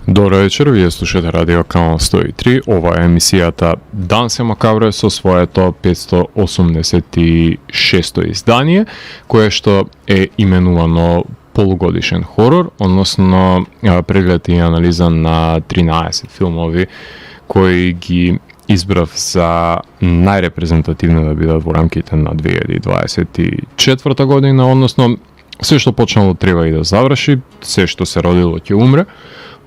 Добро вечер, вие слушате Радио Канал 103. Ова е емисијата Дансе Макабре со своето 586 издание, кое што е именувано полугодишен хорор, односно преглед и анализа на 13 филмови кои ги избрав за најрепрезентативни да бидат во рамките на 2024 година, односно се што почнало треба и да заврши, се што се родило ќе умре.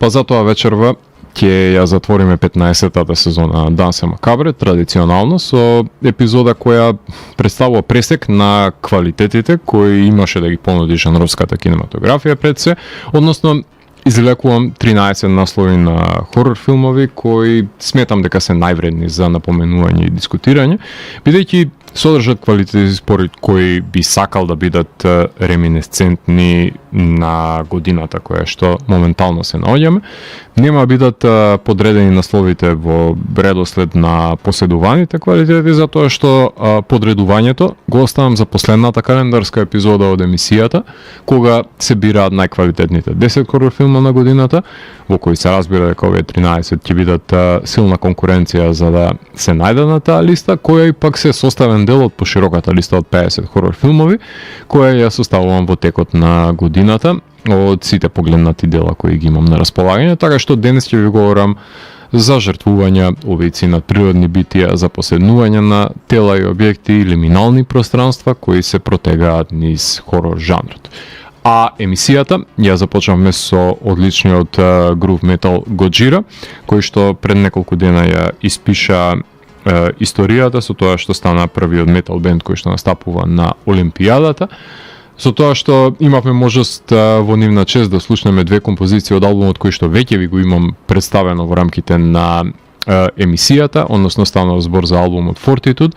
Па затоа вечерва ќе ја затвориме 15-тата сезона на Дансе Макабре, традиционално со епизода која представува пресек на квалитетите кои имаше да ги понуди жанровската кинематографија пред се, односно излекувам 13 наслови на хорор филмови кои сметам дека се највредни за напоменување и дискутирање, бидејќи содржат квалитети според кои би сакал да бидат реминесцентни на годината која што моментално се наоѓаме. Нема бидат подредени насловите во редослед на поседуваните квалитети, затоа што подредувањето го оставам за последната календарска епизода од емисијата, кога се бираат најквалитетните 10 хорор филма на годината, во кои се разбира дека овие 13 ќе бидат силна конкуренција за да се најдат на таа листа, која и пак се составен дел од пошироката листа од 50 хорор филмови, која ја составувам во текот на годината од сите погледнати дела кои ги имам на располагање, така што денес ќе ви говорам за жртвувања, убијци над природни битија, за поседнување на тела и објекти или лиминални пространства кои се протегаат низ хорор жанрот. А емисијата ја започнавме со одличниот грув метал Годжира, кој што пред неколку дена ја испиша историјата со тоа што стана првиот метал бенд кој што настапува на Олимпијадата, со тоа што имавме можност во нивна чест да слушнеме две композиции од албумот кој што веќе ви го имам представено во рамките на емисијата, односно станува збор за албумот Fortitude.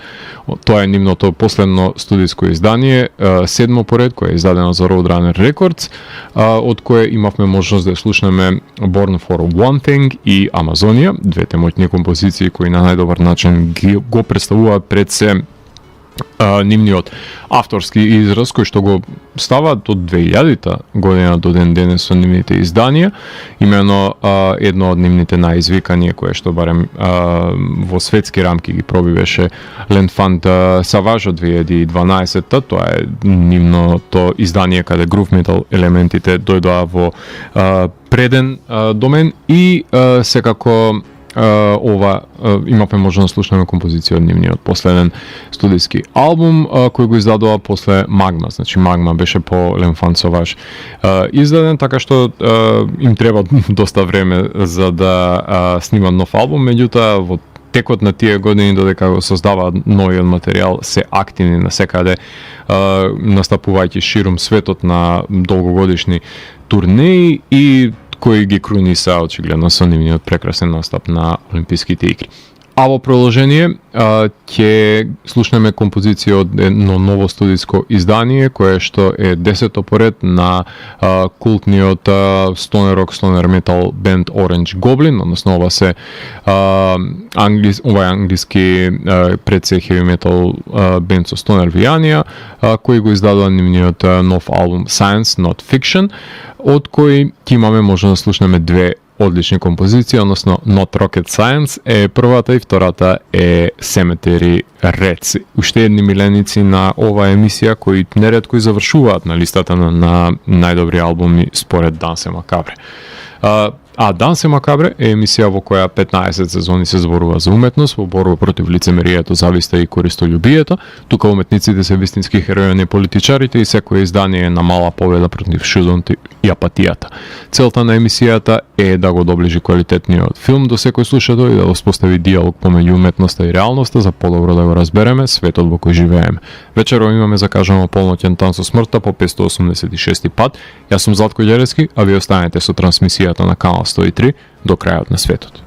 Тоа е нивното последно студиско издание, седмо поред, кое е издадено за Roadrunner Records, од кое имавме можност да слушнеме Born for One Thing и Амазонија, двете моќни композиции кои на најдобар начин го представуваат пред се нивниот авторски израз кој што го ставаат од 2000-та година до ден денес со нивните изданија. Имено едно од нивните најизвикани кое што барем во светски рамки ги пробивеше L'Enfant Sauvage од 2012-та, тоа е нивното издание каде грув метал елементите дојдоа во преден домен и секако ова имавме можност да слушнеме композиција од нивниот последен студиски албум кој го издадува после Магма. Значи Магма беше по L'Enfant Sauvage издаден, така што им треба доста време за да снимат нов албум, меѓутоа во текот на тие години додека го создаваат новиот материјал се активни насекаде, настапувајќи ширум светот на долгогодишни турнеи и кои ги круниса очигледно со нивниот прекрасен настап на Олимписките игри. А во продолжение ќе слушнеме композиција од едно ново студиско издание кое што е 10-то поред на култниот стонер рок, стонер метал бенд Orange Goblin, односно ова се англиски пред се heavy metal бенд со стонер вијанија, кој го издадува нивниот нов албум Science Not Fiction, од кој ќе имаме можност да слушнеме две одлични композиции, односно Not Rocket Science е првата и втората е Cemetery Reds. Уште едни миленици на оваа емисија кои неретко и завршуваат на листата на најдобри албуми според Дансе Макабре. А Дансе Макабре е емисија во која 15 сезони се зборува за уметност, во борба против лицемерието, зависта и користолюбието. Тука уметниците се вистински херои, не политичарите, и секој издание е на мала победа против шудот и апатијата. Целта на емисијата е да го доближи квалитетниот филм до секој слушател и да воспостави диалог помеѓу уметноста и реалноста за подобро да го разбереме светот во кој живееме. Вечерва имаме закажано полноќен тан со смртта по 586 пат. Јас сум Златко Ѓеревски, а ви останете со трансмисијата на Канал 103 до крајот на светот.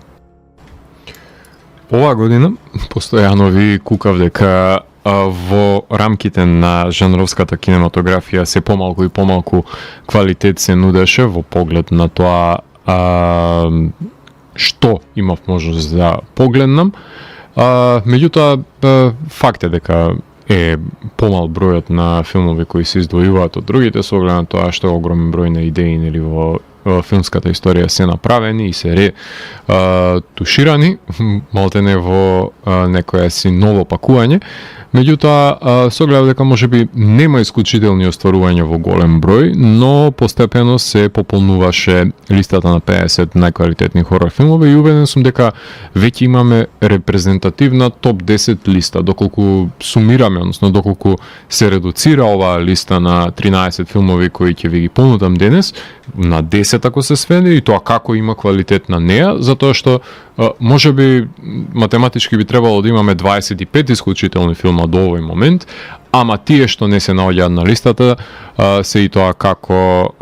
Оваа година постојано ви кукав дека во рамките на жанровската кинематографија се помалку и помалку квалитет се нудеше во поглед на тоа што имав можност да погледнам. Меѓутоа, факт е дека е помал бројот на филмови кои се издвојуваат од другите со оглед на тоа што е огромен број на идеи нели во филмската историја се направени и се ретуширани, малтене во некоја си ново пакување. Меѓутоа, се гледа дека можеби нема исклучителни остварувања во голем број, но постепено се пополнуваше листата на 50 најквалитетни хорор филмови и убеден сум дека веќе имаме репрезентативна топ 10 листа. Доколку сумираме, односно доколку се редуцира оваа листа на 13 филмови кои ќе ви ги понудам денес, на 10 ако се сведе, и тоа како има квалитет на неа, затоа што можеби математички би требало да имаме 25 исклучителни филма до овој момент, ама тие што не се наоѓаат на листата се и тоа како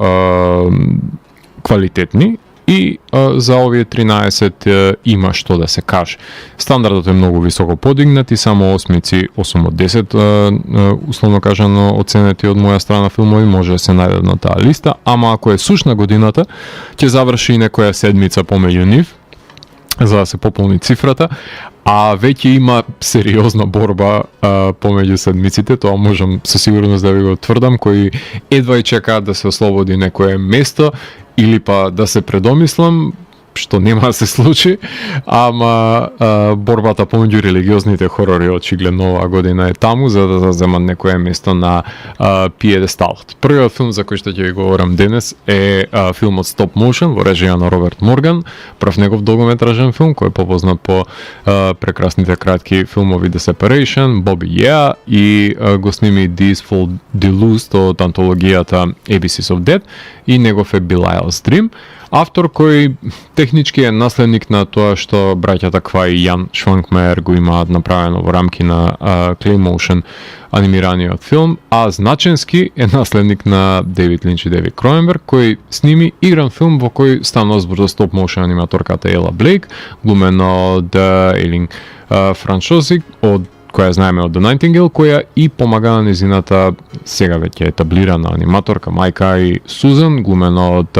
квалитетни, и за овие 13 има што да се каже. Стандардот е многу високо подигнат и само осмици, 8 од 10 условно кажано оценети од моја страна филмови може да се најдат на таа листа, ама ако е сушна годината ќе заврши и некоја седмица помеѓу нив за да се пополни цифрата, а веќе има сериозна борба помеѓу седмиците, тоа можам со сигурност да ви го тврдам, кои едва и чекаат да се ослободи некое место или па да се предомислам, што нема да се случи, ама борбата помеѓу религиозните хорори очигледно оваа година е таму за да земат некое место на пиедесталот. Првиот филм за кој што ќе ви говорам денес е филмот Stop Motion во режија на Роберт Морган, прв негов долгометражен филм кој е попознат по прекрасните кратки филмови The Separation, Bobby Yeah и го сними These Fall Deluxe од антологијата ABCs of Dead и негов е Belial's Dream. Автор кој технички е наследник на тоа што браќата Квај и Јан Шванкмајер го имаат направено во рамки на Claymotion анимираниот филм, а значенски е наследник на Дейвид Линч и Дейвид Кроненберг, кој сними игран филм во кој станува збор за стоп моушен аниматорката Ела Блейк, глумена од Елин Франшози, од која знаеме од The Nightingale, која и помага на незината сега веќе етаблирана аниматорка мајка и Сузан, глумена од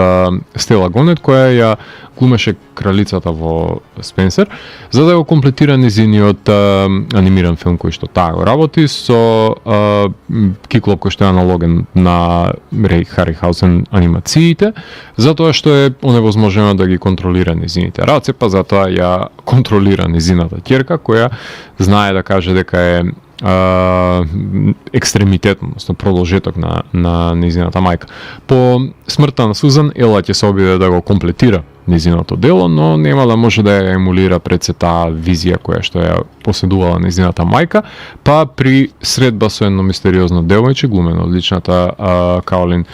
Стела Гонет, која ја глумеше кралицата во Спенсер, за да го комплетира незиниот анимиран филм кој што таа го работи со киклоп кој што е аналоген на Рей Харихаусен анимациите, затоа што е оневозможено да ги контролира незините раце, па затоа ја контролира незината ќерка, која знае да каже дека е екстремитет, односно продолжеток на незината мајка. По смртта на Сузан, Ела ќе се обиде да го комплетира незиното дело, но нема да може да ја емулира пред се таа визија која што ја поседувала незината мајка, па при средба со едно мистериозно девојче, глумено од личната Каолин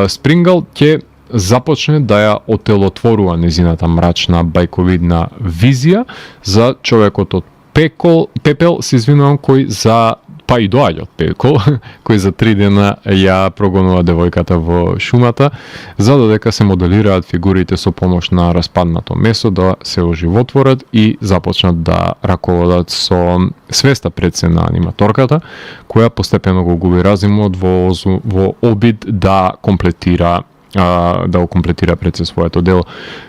Спрингал, ќе започне да ја отелотворува незината мрачна бајковидна визија за човекот од Пепел, се извинувам, кој за па и доаѓа од Пекол, кој за 3 дена ја прогонува девојката во шумата, за додека се моделираат фигурите со помош на распаднато месо да се оживотворат и започнат да раководат со свеста пред се на аниматорката, која постепено го губи разумот во обид да комплетира пред се своето дело.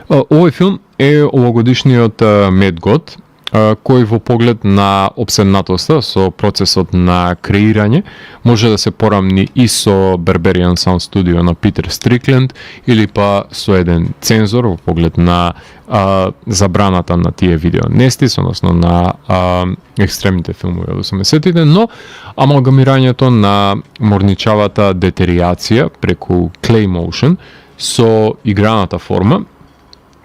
Овој филм е овогодишниот Медгод, кој во поглед на обседнатоста со процесот на креирање може да се порамни и со Berberian Sound Studio на Питер Стрикленд или па со еден цензор во поглед на забраната на тие видеонестис, односно на екстремните филмови од 80-тите, но амалгамирањето на морничавата детериација преку Claymotion со играната форма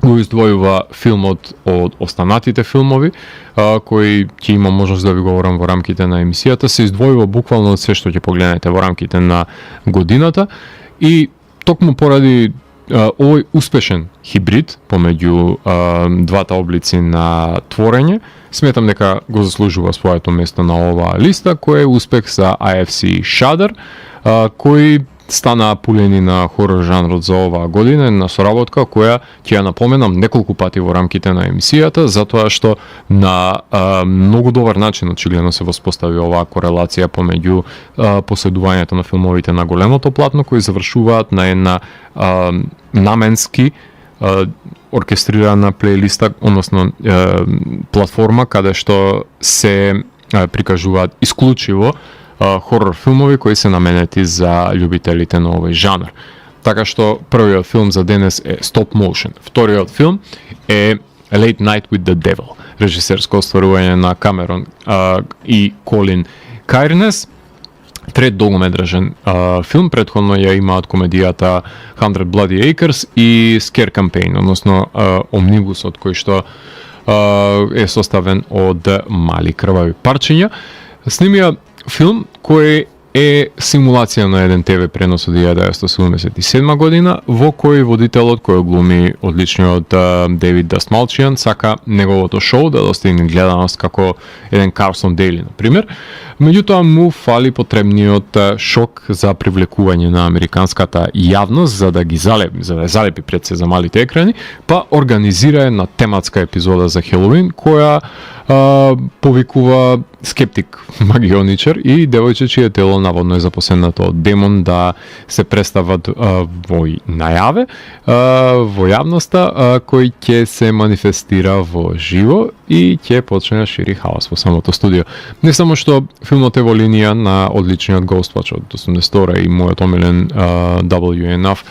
го издвојува филмот од останатите филмови, кои ќе има можност да ви говорам во рамките на емисијата, се издвојува буквално од се што ќе погледнете во рамките на годината и токму поради овој успешен хибрид помеѓу двата облици на творење, сметам дека го заслужува своето место на оваа листа, кој е успех за IFC Shudder, кој стана пулени на хорор жанрот за оваа година, на соработка која ќе ја напоменам неколку пати во рамките на емисијата, затоа што на многу добар начин очигледно се воспостави оваа корелација помеѓу поседувањето на филмовите на големото платно, кои завршуваат на една наменски оркестрирана плейлиста, односно платформа каде што се прикажуваат исклучиво хорор филмови кои се наменети за љубителите на овој жанр. така што првиот филм за денес е Stop Motion. Вториот филм е Late Night with the Devil, режисерско остварување на Камерон и Колин Кайрнес. Трет долгометражен филм, предходно ја имаат комедијата 100 Bloody Acres и Scare Campaign, односно омнибусот кој што е составен од мали крвави парчиња. Снимија филм кој е симулација на еден ТВ пренос од 1977 година, во кој водителот кој глуми одличниот Дейвид Дастмалчијан сака неговото шоу да достигне гледаност како еден Карсон Дейли, например. Меѓутоа му фали потребниот шок за привлекување на американската јавност за да ги залепи пред се за малите екрани, па организира една тематска епизода за Хелоуин која повикува скептик магионичар и девојче чие тело наводно е запоседнато од демон да се представат во најаве во јавноста, кој ќе се манифестира во живо и ќе почне да шири хаос во самото студио. Не само што филмот е во линија на одличниот Ghostwatch од 82 и мојот омилен WNF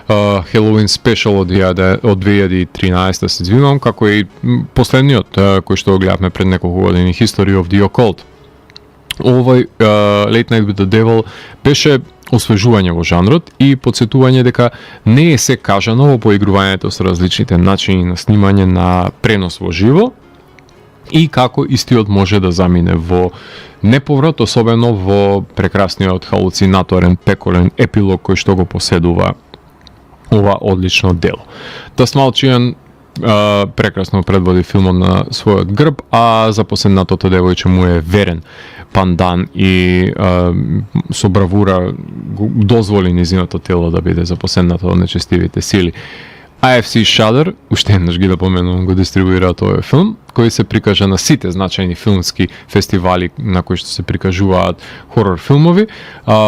Halloween Special од 2013 се извинувам, како и последниот кој што го гледавме пред неколку години, History of the Occult. Овој Late Night with the Devil беше освежување во жанрот и подсетување дека не е се кажано во поигрувањето со различните начини на снимање на пренос во живо и како истиот може да замине во неповрат, особено во прекрасниот халуцинаторен пеколен епилог кој што го поседува ова одлично дело. Дастмалчијан прекрасно предводи филмот на својот грб, а запоседнатото девојче му е верен пандан и со бравура дозволи низиното тело да биде запоседнато од нечестивите сили. AFC Shudder, уште еднаш ги да поменувам, го дистрибуира тој филм, кој се прикажа на сите значајни филмски фестивали на кои што се прикажуваат хорор филмови.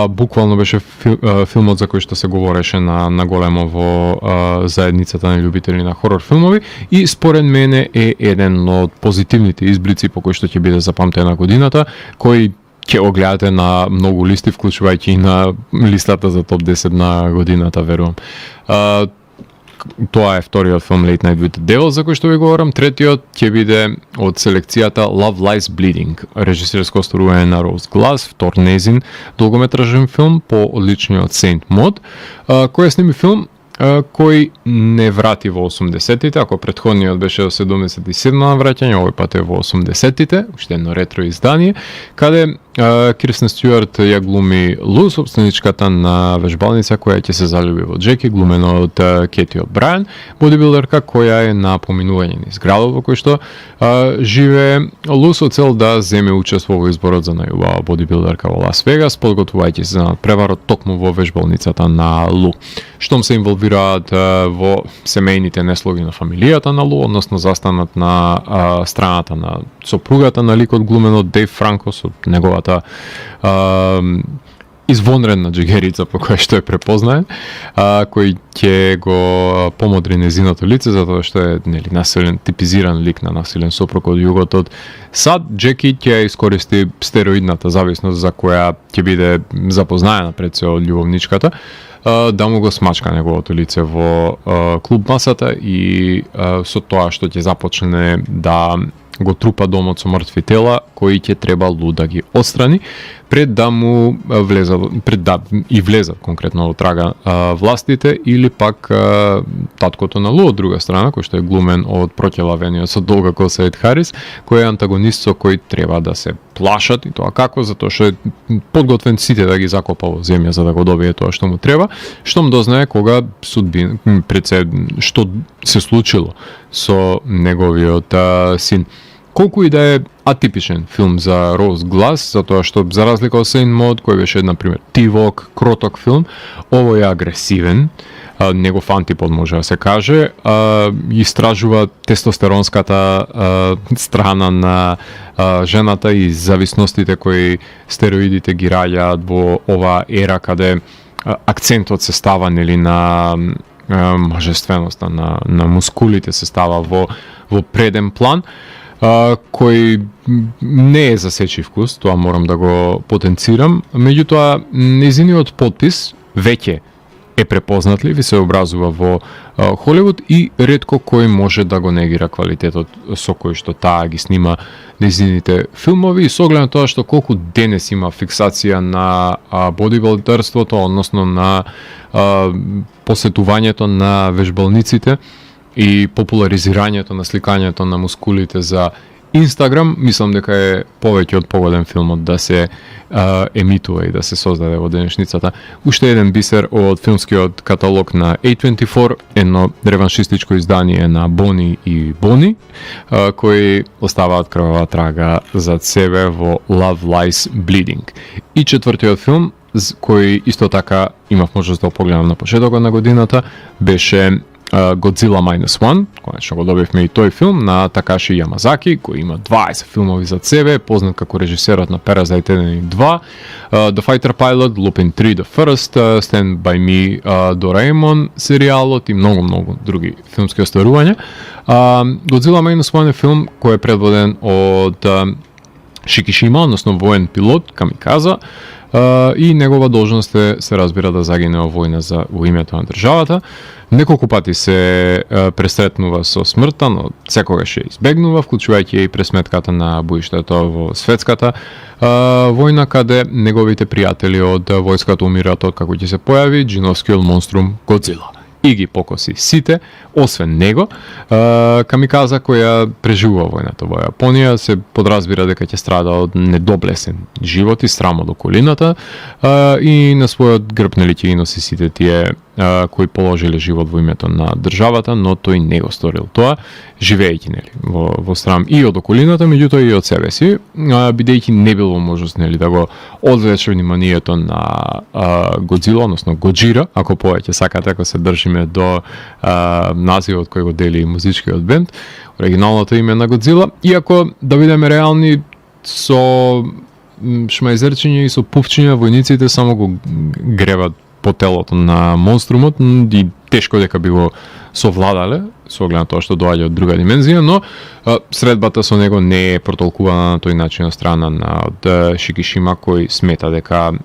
Буквално беше филмот за кој што се говореше на големо во заедницата на љубители на хорор филмови и според мене е еден од позитивните избрици по кој што ќе биде запамтена годината, кој ќе го гледате на многу листи, вклучувајќи и на листата за топ 10 на годината, верувам. Тоа е вториот филм Late Night with the Devil за кој што ви говорам. Третиот ќе биде од селекцијата Love Lies Bleeding, режисерско остварување на Роуз Глас, втор незин долгометражен филм по одличниот Saint Maud, кој сними филм кој не врати во 80-тите, ако претходниот беше во 77 на враќање, овој пат е во 80-тите, уште едно ретро издание, каде Кирстен Стюарт ја глуми Лу, собственичката на вежбалница која ќе се залюби во Джеки, глумена од Кети О'Брајан, бодибилдерка која е на поминување низ градот во кој што живее. Лу со цел да земе учество во изборот за најубава бодибилдерка во Лас Вегас, подготвувајќи се за преварот токму во вежбалницата на Лу. Штом се инволвираат во семејните неслоги на фамилијата на Лу, односно застанат на страната на сопругата на ликот глумен од Дейв Франко со неговата извонредна джигерица по која што е препознаен, кој ќе го помодри незиното лице затоа што е насилен, типизиран лик на насилен сопруг од југот. Сад Джеки ќе искористи стероидната зависност за која ќе биде запознаена пред се од љубовничката, да му го смачка неговото лице во клуб масата и со тоа што ќе започне да го трупа домот со мртви тела кои ќе треба Лу да ги отстрани пред да му влезат конкретно во трага властите или пак таткото на Лу од друга страна, кој што е глумен од проќелавениот со долга коса Ед Харис, кој е антагонист со кој треба да се плашат и тоа како, затоа што е подготвен сите да ги закопа во земја за да го добие тоа што му треба, штом дознае кога пред се што се случило со неговиот син. Колку и да е атипичен филм за Роуз Глас, затоа што за разлика од Saint Maud, кој беше, например, тивок, кроток филм, овој е агресивен, негов антипод може да се каже, истражува тестостеронската страна на жената и зависностите кои стероидите ги раѓаат во оваа ера каде акцентот се става на мажественоста, на мускулите се става во преден план, кој не е за сечи вкус, тоа морам да го потенцирам, меѓутоа незиниот подпис веќе е препознатлив и се образува во Холивуд и ретко кој може да го негира квалитетот со кој што таа ги снима нејзините филмови и со оглед на тоа што колку денес има фиксација на бодибилдерството, односно на посетувањето на вежбалниците и популаризирањето на сликањето на мускулите за Инстаграм, мислам дека е повеќе од погоден филмот да се емитува и да се создаде во денешницата. Уште еден бисер од филмскиот каталог на A24, едно реваншистичко издание на Бони и Бони, кои оставаат крвава трага зад себе во Love Lies Bleeding. И четвртиот филм, кој исто така имав можност да погледам на почетокот на годината, беше Godzilla Minus One, конечно го добивме и тој филм на Такаши Ямазаки, кој има 20 филмови зад себе, познат како режисерот на Parasite 1 и 2, The Fighter Pilot, Lupin 3 The First, Stand By Me, Doraemon серијалот и многу други филмски остварувања. Godzilla Minus One е филм кој е предводен од Шикишима, односно воен пилот, камиказа, и негова должност е, се разбира, да загине во војна во името на државата. Неколку пати се пресретнува со смртта, но секогаш ја избегнува, вклучувајќи и пресметката на боиштето во светската војна, каде неговите пријатели од војската умираат од како ќе се појави джиновскиот монструм Годзила. И ги покоси сите, освен него. Камиказа која преживува војната во Јапонија, се подразбира дека ќе страда од недоблесен живот и срам од околината, и на својот грб нели ќе ги носи сите тие кои положиле живот во името на државата, но тој не го сторил тоа, живеејќи нели во срам и од околината, меѓутоа и од себе си, бидејќи не било можност нели да го одвлече вниманието на Годзила, односно Годжира, ако повеќе сакате, ако се држиме до називот кој го дели музичкиот бенд, оригиналното име на Годзила. Иако, да бидеме реални, со шмајзерчиња и со пувчиња војниците само го гребат по телото на монструмот и тешко дека би го совладале, со оглед на тоа што доаѓа од друга димензија, но средбата со него не е протолкувана на тој начин од страна на Шикишима, кој смета дека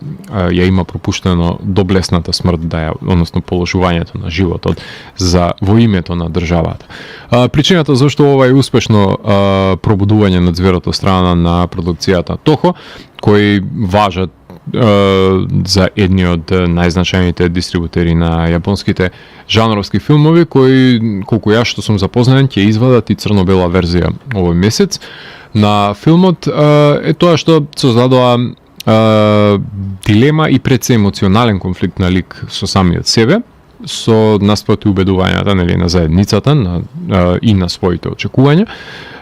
ја има пропуштено доблесната смрт, односно положувањето на животот во името на државата. Причината зашто ова е успешно пробудување на зверот од страна на продукцијата Toho, кои важат за едни од најзначајните дистрибутери на јапонските жанровски филмови, кои, колку јас што сум запознаен, ќе извадат и црно-бела верзија овој месец на филмот, е тоа што создадоа дилема и пред се емоционален конфликт на лик со самиот себе, со наспроти убедувањата нели на заедницата и на своите очекувања,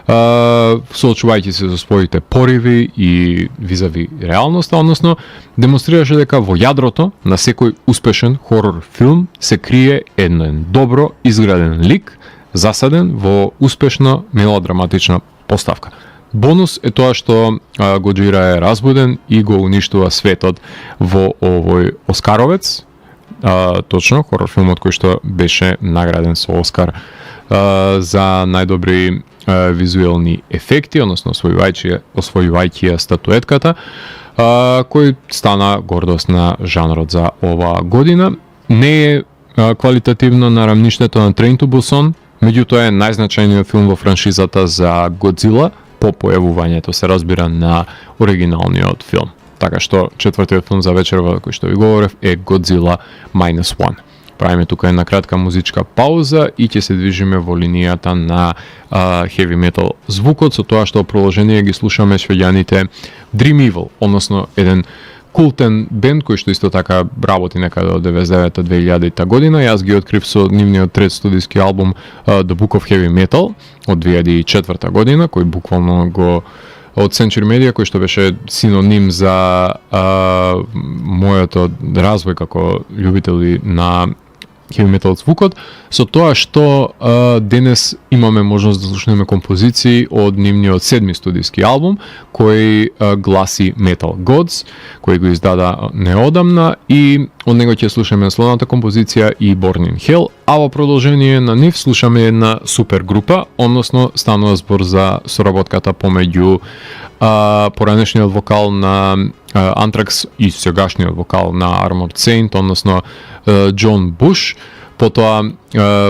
соочувајќи се со своите пориви и визави реалноста, односно демонстрираше дека во јадрото на секој успешен хорор филм се крие еден добро изграден лик, засаден во успешна мелодраматична поставка. Бонус е тоа што Годжира е разбуден и го уништува светот во овој Оскаровец, точно хорор филмот кој што беше награден со Оскар за најдобри визуелни ефекти, односно освојувајќи ја статуетката, кој стана гордост на жанрот за ова година. Не е квалитативно на рамништето на Train to Busan, меѓутоа е најзначајниот филм во франшизата за Годзила по појавувањето, се разбира, на оригиналниот филм. Така што четвртиот филм за вечерва кој што ви говорев е Godzilla Minus One. Правиме тука една кратка музичка пауза и ќе се движиме во линијата на heavy metal звукот, со тоа што продолжение ги слушаме швеѓаните Dream Evil, односно еден култен бенд кој што исто така работи некаде од 99-2000 година. Јас ги открив со нивниот трет студиски албум The Book of Heavy Metal од 2004 година, кој буквално го од Century Media, кој што беше синоним за мојот развој како љубители на heavy metal звукот, со тоа што денес имаме можност да слушнеме композиции од нивниот седми студиски албум, кој гласи Metal Gods, кој го издада неодамна, и од него ќе слушаме насловната композиција и Born in Hell, а во продолжение на нив слушаме една супер група, односно станува збор за соработката помеѓу поранешниот вокал на Антракс и сегашниот вокал на Armored Saint, односно Џон Буш. Потоа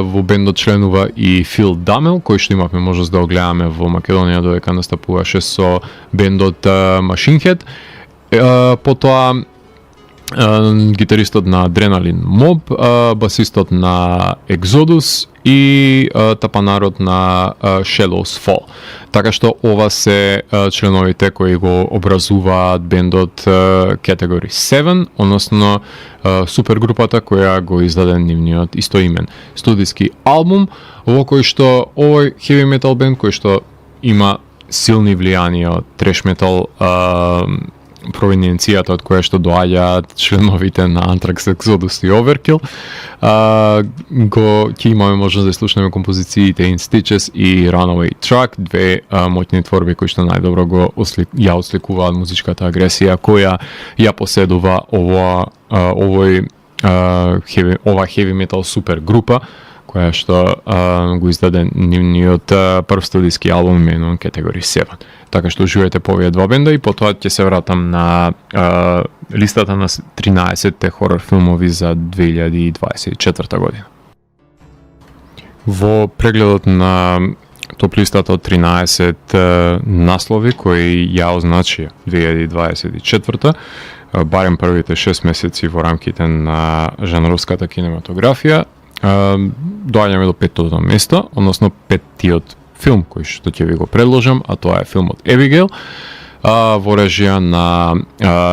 во бендот членува и Фил Дамел, кој што имавме можност да го гледаме во Македонија додека настапуваше со бендот Machine Head. Потоа гитаристот на Adrenaline Mob, басистот на Exodus и тапанарот на Shadows Fall. Така што ова се членовите кои го образуваат бендот Category 7, односно супергрупата која го издаде нивниот истоимен студиски албум, во кој што овој heavy metal бенд кој што има силни влијанија од треш метал, провиненцијата од која што доаѓаат членовите на Anthrax, Exodus и Overkill, ќе имаме можност да слушнеме композициите In Stitches и Runaway Track, две моќни творби кои што најдобро ја осликуваат музичката агресија која ја поседува ова heavy metal супер група која што го издаде нивниот прв студиски албум именуван Category 7. Така што уживајте по овие два бенда и потоа ќе се вратам на листата на 13-те хорор филмови за 2024 година. Во прегледот на топ листата од 13 наслови кои ја означија 2024, барем првите 6 месеци во рамките на жанровската кинематографија, доаѓаме до петтото место, односно петтиот филм кој што ќе ви го предложам, а тоа е филмот Abigail, во режија на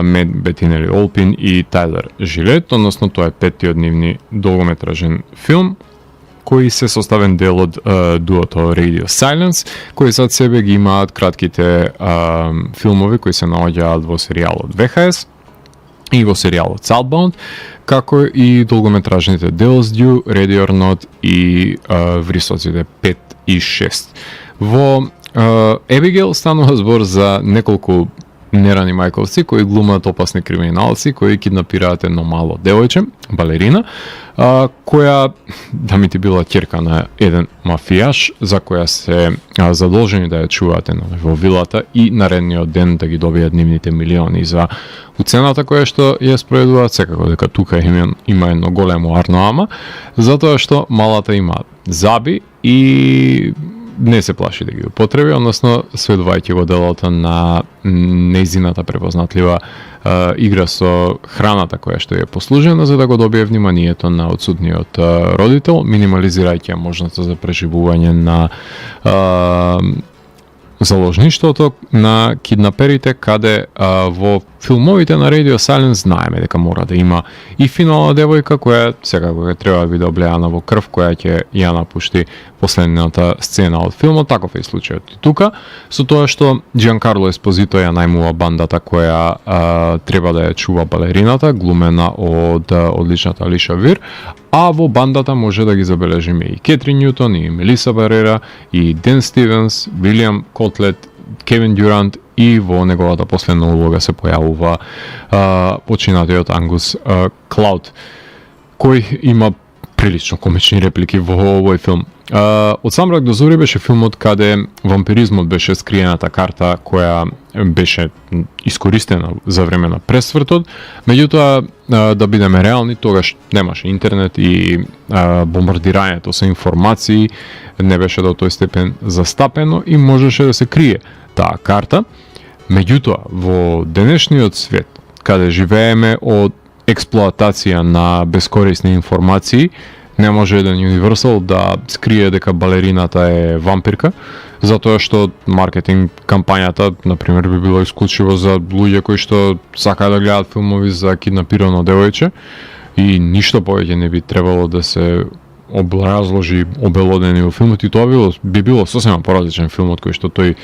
Мед Бетинели Олпин и Тайлер Жилет, односно тоа е петтиот нивни долгометражен филм кој се составен дел од дуото Radio Silence, кои зад себе ги имаат кратките филмови кои се наоѓаат во серијалот VHS и во серијалот Southbound, како и долгометражните Devil's Due, Ready or Not и врисоците 5 и 6. Во Abigail станува збор за неколку нерани мајковци кои глумат опасни криминалци кои киднапираат едно мало девојче, балерина, која да ми ти била ќерка на еден мафијаш за која се задолжени да ја чуваат во вилата и наредниот ден да ги добијат нивните милиони за уцената која што ја спроведуваат. Секако дека тука има едно големо арно-ама, затоа што малата има заби и не се плаши да ги употреби, односно сведувајќи го делото на нејзината препознатлива игра со храната која што е послужена за да го добие вниманието на отсутниот родител, минимализирајќи можноста за преживување на заложништвото на киднаперите, каде во филмовите на Radio Silence знаеме дека мора да има и финална девојка која секако ќе треба да биде облеана во крв, која ќе ја напушти последната сцена од филмот. Таков е и случајот и тука, со тоа што Джанкарло Еспозито ја најмува бандата која треба да ја чува балерината, глумена од одличната Алиша Вир, а во бандата може да ги забележиме и Кетрин Ньютон, и Мелиса Барера, и Ден Стивенс, Вилијам Котлет, Кевин Дюрант и во неговата последна улога се појавува починатиот Ангус Клауд, кој има прилично комични реплики во овој филм. Од сам мрак до зори беше филмот каде вампиризмот беше скриената карта која беше искористена за време на пресвртот, меѓутоа да бидеме реални, тогаш немаше интернет и бомбардирањето со информации не беше до тој степен застапено и можеше да се крие таа карта. Меѓутоа, во денешниот свет, каде живееме од експлоатација на бескорисни информации, не може еден Universal да скрие дека балерината е вампирка, затоа што маркетинг кампањата, например, би било исклучиво за луѓе кои што сакаат да гледаат филмови за киднапирано девојче и ништо повеќе не би требало да се образложи обелодени во филмот и тоа би било сосема поразличен филмот кој што тој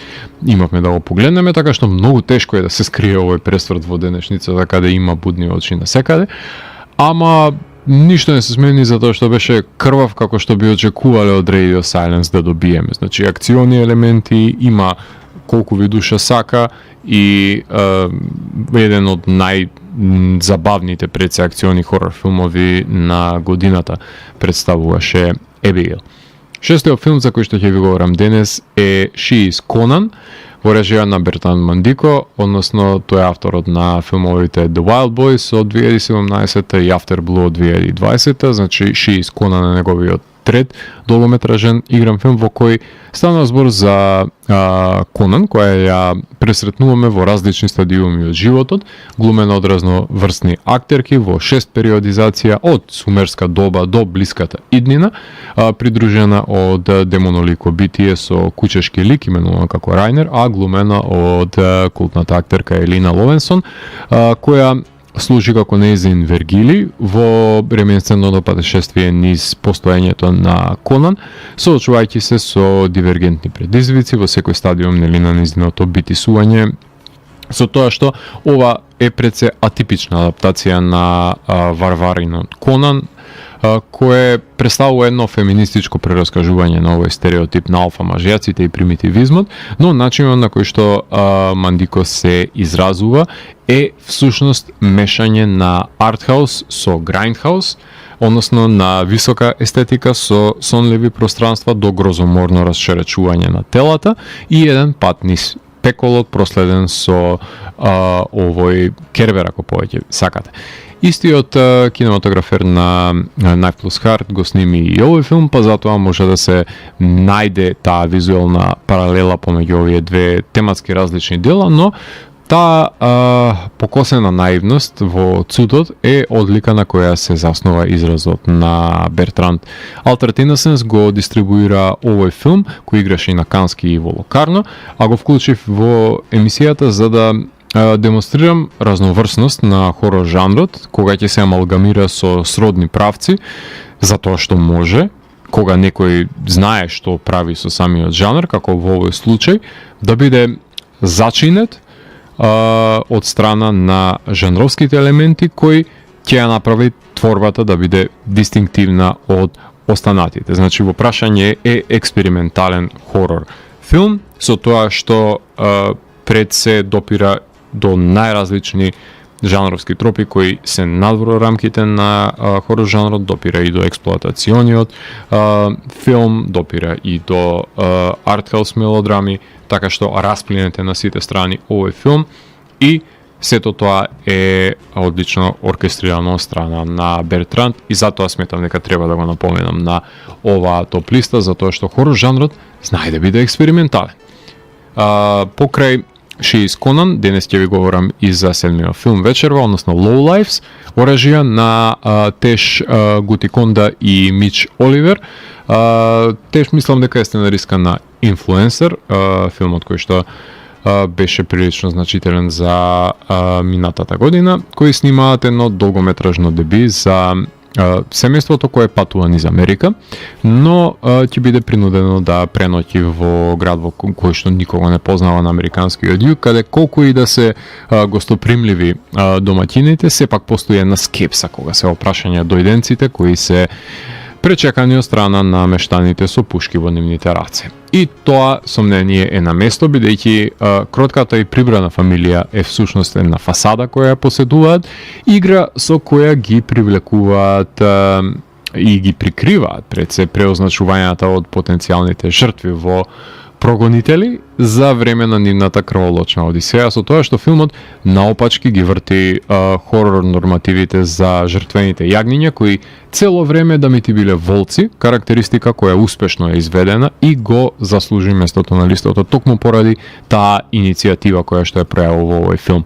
имавме да го погледнеме, така што многу тешко е да се скрие овој пресврт во денешницата каде има будни очи на секаде, ама ништо не се смени затоа што беше крвав како што би очекувале од Radio Silence да добиеме. Значи, акциони елементи, има колку ви душа сака и еден од најзабавните предсеакциони хорор филмови на годината представуваше Abigail. Шестиот филм за кој што ќе ви говорам денес е She is Conan, во режија на Бертранд Мандико, односно тој е авторот на филмовите The Wild Boys од 2017 и After Blue од 2020, значи She is Conan е неговиот трет долгометражен игран филм во кој стана збор за Конан, која ја пресретнуваме во различни стадиуми од животот, глумена од разноврстни актерки во 6 периодизација од сумерска доба до блиската иднина, придружена од демонолико битие со кучешки лик именуван како Рајнер, а глумена од култната актерка Елина Ловенсон, која служи како нејзин Вергили во ремесленото патешествие низ постоењето на Конан, соочувајќи се со дивергентни предизвици во секој стадиум на нејзиното битисување, со тоа што ова е пред се атипична адаптација на варваринот Конан, кое представува едно феминистичко прераскажување на овој стереотип на алфа мажијаците и примитивизмот, но начинот на кој што Мандико се изразува е всушност мешање на артхаус со грайндхаус, односно на висока естетика со сонливи пространства до грозоморно расширечување на телата и еден пат низ пеколот проследен со овој кервер, ако повеќе сакате. Истиот кинематографер на Knife Plus Heart го сними и овој филм, па затоа може да се најде таа визуелна паралела помеѓу овие две тематски различни дела, но таа покосена наивност во цудот е одлика на која се заснова изразот на Бертранд. Altered Innocence го дистрибуира овој филм, кој играше и на Кански и во Локарно, а го вклучив во емисијата за да демонстрирам разноврсност на хорор жанрот, кога ќе се амалгамира со сродни правци, затоа што може, кога некој знае што прави со самиот жанр, како во овој случај, да биде зачинет од страна на жанровските елементи кои ќе ја направи творбата да биде дистинктивна од останатите. Значи, во прашање е експериментален хорор филм, со тоа што пред се допира до најразлични жанровски тропи кои се надвор рамките на хорор жанрот, допира и до експлоатациониот филм, допира и до артхаус мелодрами, така што расплинете на сите страни овој филм и сето тоа е одлично оркестрирано од страна на Бертранд и затоа сметам дека треба да го напоменам на оваа топ листа, затоа што хорор жанрот знае да биде експериментален. Покрај She is Conan, денес ќе ви говорам и за седмиот филм вечерва, односно Low Lives, во режија на Теш Гутиконда и Мич Оливер. Теш мислам дека е сценаристка на Influencer, филмот кој што беше прилично значителен за минатата година, кој снимаат едно долгометражно деби за семејството кое патува низ Америка, но ќе биде принудено да преноќи во град во кој што никого не познава на американскиот југ, каде колку и да се гостопримливи домаќините, сепак постои една скепса кога се опрашања дојденците кои се пречекани од страна на мештаните со пушки во нивните раце. И тоа сомнение е на место, бидејќи кротката и прибрана фамилија е всушност една фасада која ја поседуваат, игра со која ги привлекуваат и ги прикриваат пред се преозначувањата од потенцијалните жртви во прогонители за време на нивната крволочна одисеја, со тоа што филмот наопачки ги врти хорор нормативите за жртвените јагниња кои цело време да ми ти биле волци, карактеристика која успешно е изведена и го заслужи местото на листото токму поради таа иницијатива која што е пројавила во овој филм.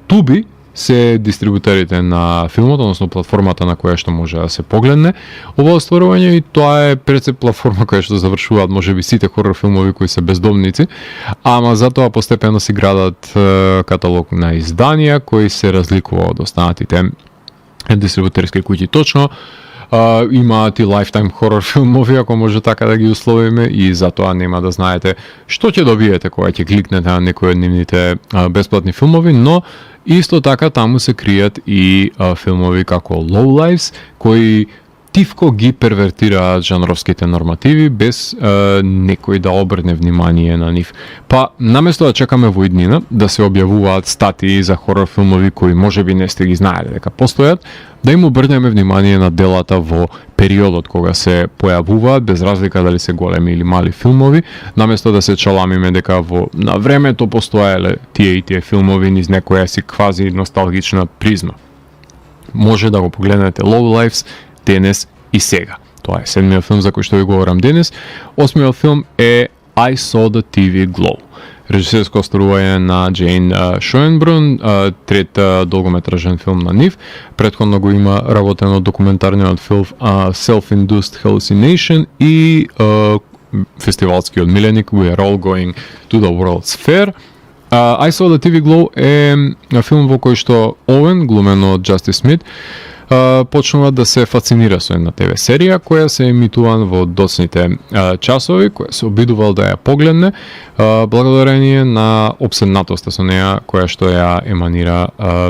Туби се дистрибутерите на филмот, односно платформата на која што може да се погледне ова остварување и тоа е пред се платформа која што завршуваат можеби сите хорор филмови кои се бездомници, ама затоа постепено си градат каталог на изданија кои се разликува од останатите дистрибутерски куќи. Точно имаат и lifetime хорор филмови, ако може така да ги условиме, и затоа нема да знаете што ќе добиете кога ќе кликнете на некој од нивните бесплатни филмови, но исто така таму се кријат и филмови како Low Lives, кои тивко ги первертираат жанровските нормативи без некој да обрне внимание на нив. Па, наместо да чекаме во иднина да се објавуваат статии за хорор филмови кои можеби не сте ги знаеле дека постојат, да им обрнеме внимание на делата во периодот кога се појавуваат, без разлика дали се големи или мали филмови, наместо да се чаламиме дека на времето постоеле тие и тие филмови низ некоја си квази носталгична призма. Може да го погледнете Low Lives денес и сега. Тоа е 7-миот филм за кој што ви говорам денес. 8-миот филм е I Saw the TV Glow. Режисерско остарување на Джейн Шоенбрун, трет долгометражен филм на нив. Претходно го има работено документарниот филм Self-Induced Hallucination и фестивалскиот миленик We Are All Going to the World's Fair. I Saw the TV Glow е филм во кој што Оуен, глумен од Justice Smith, почнува да се фасцинира со една ТВ серија која се емитуван во доцните часови, која се обидувал да ја погледне благодарение на обседнатоста со неа која што ја еманира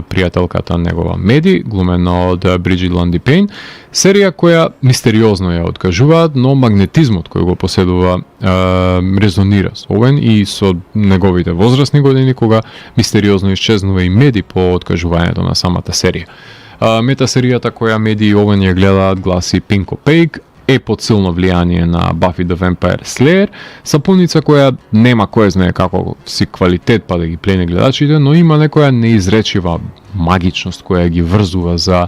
пријателката негова Меди, глумена од Бриджит Ланди Пейн. Серија која мистериозно ја откажуваат, но магнетизмот кој го поседува резонира со Овен и со неговите возрастни години, кога мистериозно исчезнува и Меди по откажувањето на самата серија. Метасеријата која Меди и Овен ја гледаат гласи Pink Opaque, е под силно влијание на Buffy the Vampire Slayer, сапуница која нема кој знае како си квалитет па да ги плене гледачите, но има некоја неизречива магичност која ги врзува за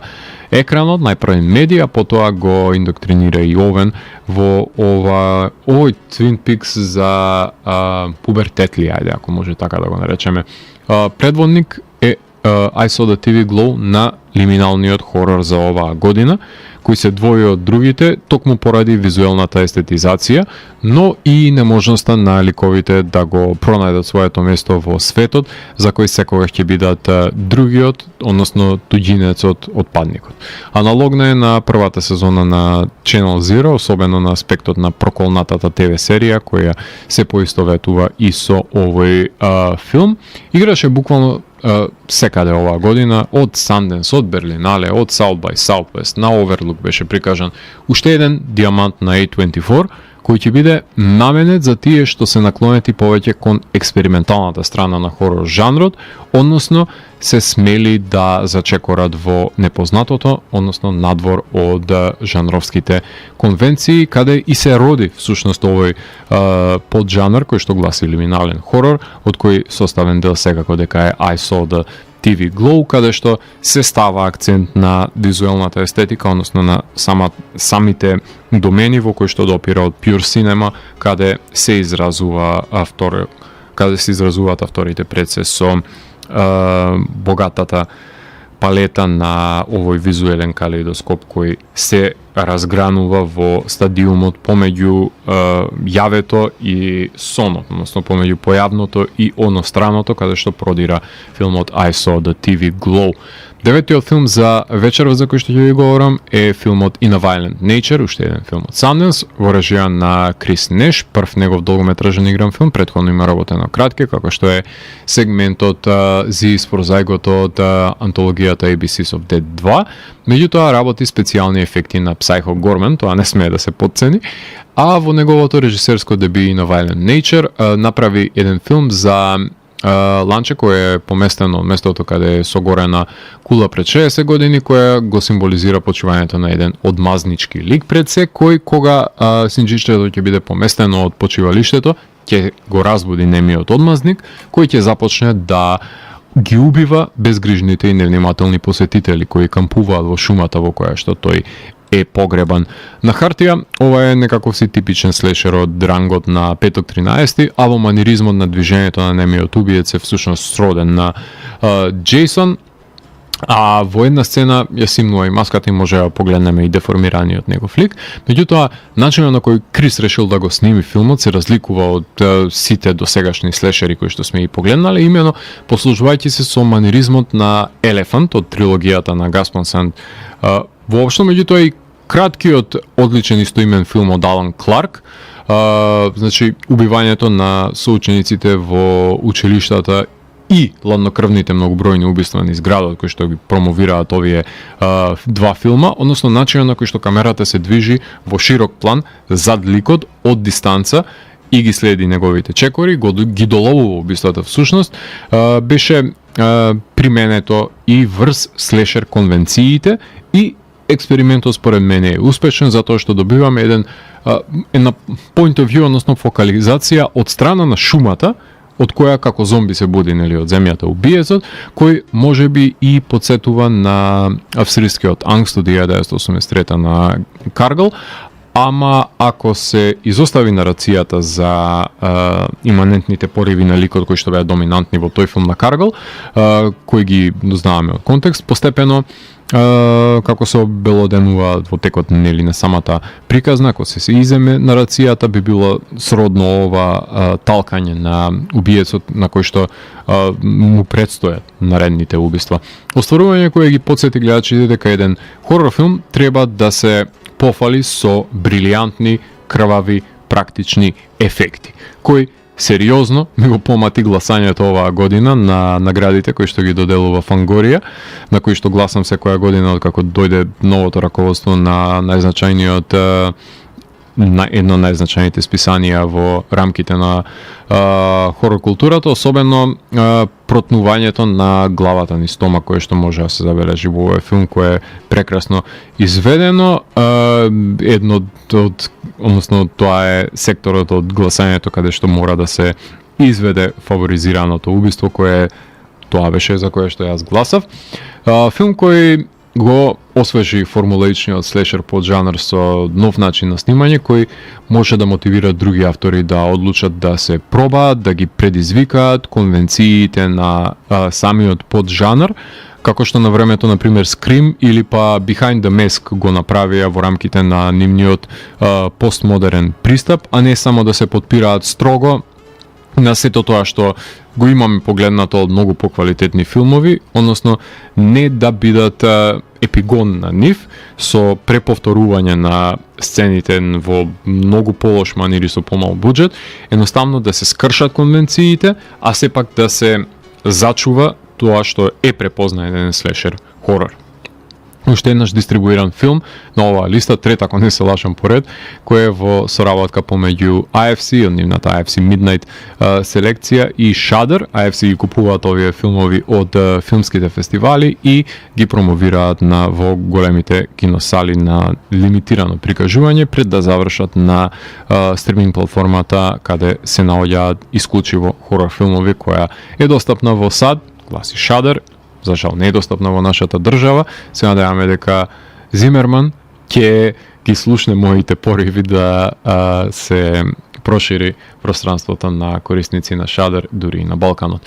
екранот, најпрво Меди, а потоа го индоктринира и Овен во овој Twin Peaks за пубертетли, ајде ако може така да го наречеме. Предводник е I Saw the TV Glow на лиминалниот хорор за оваа година, кој се двои од другите токму поради визуелната естетизација, но и неможноста на ликовите да го пронајдат своето место во светот, за кој секогаш ќе бидат другиот, односно туѓинецот отпадникот. Аналогна е на првата сезона на Channel Zero, особено на аспектот на проколнатата ТВ серија, која се поистоветува и со овој филм. Играше буквално секаде оваа година, од Sundance, од Берлинале, од South by Southwest, на Overlook беше прикажан уште еден диамант на A24, кој ќе биде наменет за тие што се наклонети повеќе кон експерименталната страна на хорор жанрот, односно се смели да зачекорат во непознатото, односно надвор од жанровските конвенции, каде и се роди всушност овој поджанр кој што гласи лиминален хорор, од кој составен дел секако дека е I Saw the TV Glow, каде што се става акцент на визуелната естетика, односно на самите домени во кои што допира од Pure Cinema, каде се изразуваат авторите пред се со богатата палета на овој визуелен калейдоскоп кој се разгранува во стадиумот помеѓу јавето и сонот, односно помеѓу појавното и оноstraното, каде што продира филмот I Saw the TV Glow. Деветиот филм за вечерот за кој што ќе ви говорам е филмот In a Violent Nature, уште еден филм од Sundance, во режија на Крис Неш, прв негов долгометражен игран филм, претходно има работено кратки, како што е сегментот Z is for Zygote од антологијата ABCs of Dead 2. Меѓутоа работи специјални ефекти на Psycho Gorman, тоа не смее да се потцени, а во неговото режисерско деби In a Violent Nature направи еден филм за ланче кој е поместено од местото каде е согорена кула пред 60 години, која го символизира почивањето на еден одмазнички лик пред се, кој кога синџичето ќе биде поместено од почивалиштето, ќе го разбуди немиот одмазник, кој ќе започне да ги убива безгрижните и невнимателни посетители кои кампуваат во шумата во која што тој е погребан. На хартија, ова е некаков си типичен слешер од рангот на Петок 13, а во маниризмот на движењето на немиот убиец е всушност сроден на Джейсон, а во една сцена ја симнува и маската и може да погледнеме и деформираниот негов лик. Меѓутоа, начинот на кој Крис решил да го сними филмот се разликува од сите досегашни слешери кои што сме и погледнале, имено послужувајќи се со маниризмот на Елефант од трилогијата на Гаспон Санд. Воопшто, меѓутоа и краткиот одличен истоимен филм од Алан Кларк, значи убивањето на соучениците во училиштата и ладнокрвните многобројни убиства низ градот кои што ги промовираат овие два филма, односно начинот на кој што камерата се движи во широк план зад ликот од дистанца и ги следи неговите чекори, ги доловува убиствата всушност, беше применето и врз слешер конвенциите и експериментот според мене е успешен затоа што добиваме една point of view, односно фокализација од страна на шумата, од која како зомби се буди, нели, од земјата убиецот, кој можеби и подсетува на австрискиот Ангст од 1983 на Каргал, ама ако се изостави нарацијата за иманентните пориви на ликот кои што беа доминантни во тој филм на Каргал, кои ги дознаваме од контекст, постепено како се обелоденува во текот, нели, на самата приказна, ако се иземе нарацијата, би било сродно ова талкање на убиецот на кој што му предстојат наредните убиства. Остварување кое ги подсети гледачите дека еден хорор филм треба да се пофали со брилијантни, крвави, практични ефекти, кои сериозно ми го помати гласањето оваа година на наградите кои што ги доделува Фангорија, на кои што гласам секоја година откако дојде новото раководство на најзначајниот на едно од најзначајните списанија во рамките на хорор културата, особено протнувањето на главата низ стомак кое што може да се забележи во овој филм, кој е прекрасно изведено. Едно од, односно тоа е секторот од гласањето каде што мора да се изведе фаворизираното убиство, кое тоа беше за кое што јас гласав. Филм кој го освежи формулаичниот слешер поджанр со нов начин на снимање кој може да мотивира други автори да одлучат да се пробаат, да ги предизвикаат конвенциите на самиот поджанр, како што на времето, например, Scream или па Behind the Mask го направија во рамките на нивниот постмодерен пристап, а не само да се подпираат строго на сето тоа што го имаме погледнато од многу поквалитетни филмови, односно не да бидат епигон на нив со преповторување на сцените во многу полош манир и со помал буџет, едноставно да се скршат конвенциите, а сепак да се зачува тоа што е препознаен еден слешер хорор. Уште еднаш дистрибуиран филм на оваа листа, трет ако не се лашам поред, кој е во соработка помеѓу AFC, од нивната AFC Midnight селекција и Shudder. AFC ги купуваат овие филмови од филмските фестивали и ги промовираат во големите киносали на лимитирано прикажување пред да завршат на стриминг платформата каде се наоѓаат исклучиво хорор филмови, која е достапна во САД, гласи Shudder. За жал не е достапна во нашата држава. Се надеваме дека Зимерман ќе ги слушне моите пориви да се прошири пространството на корисници на Shudder дури и на Балканот.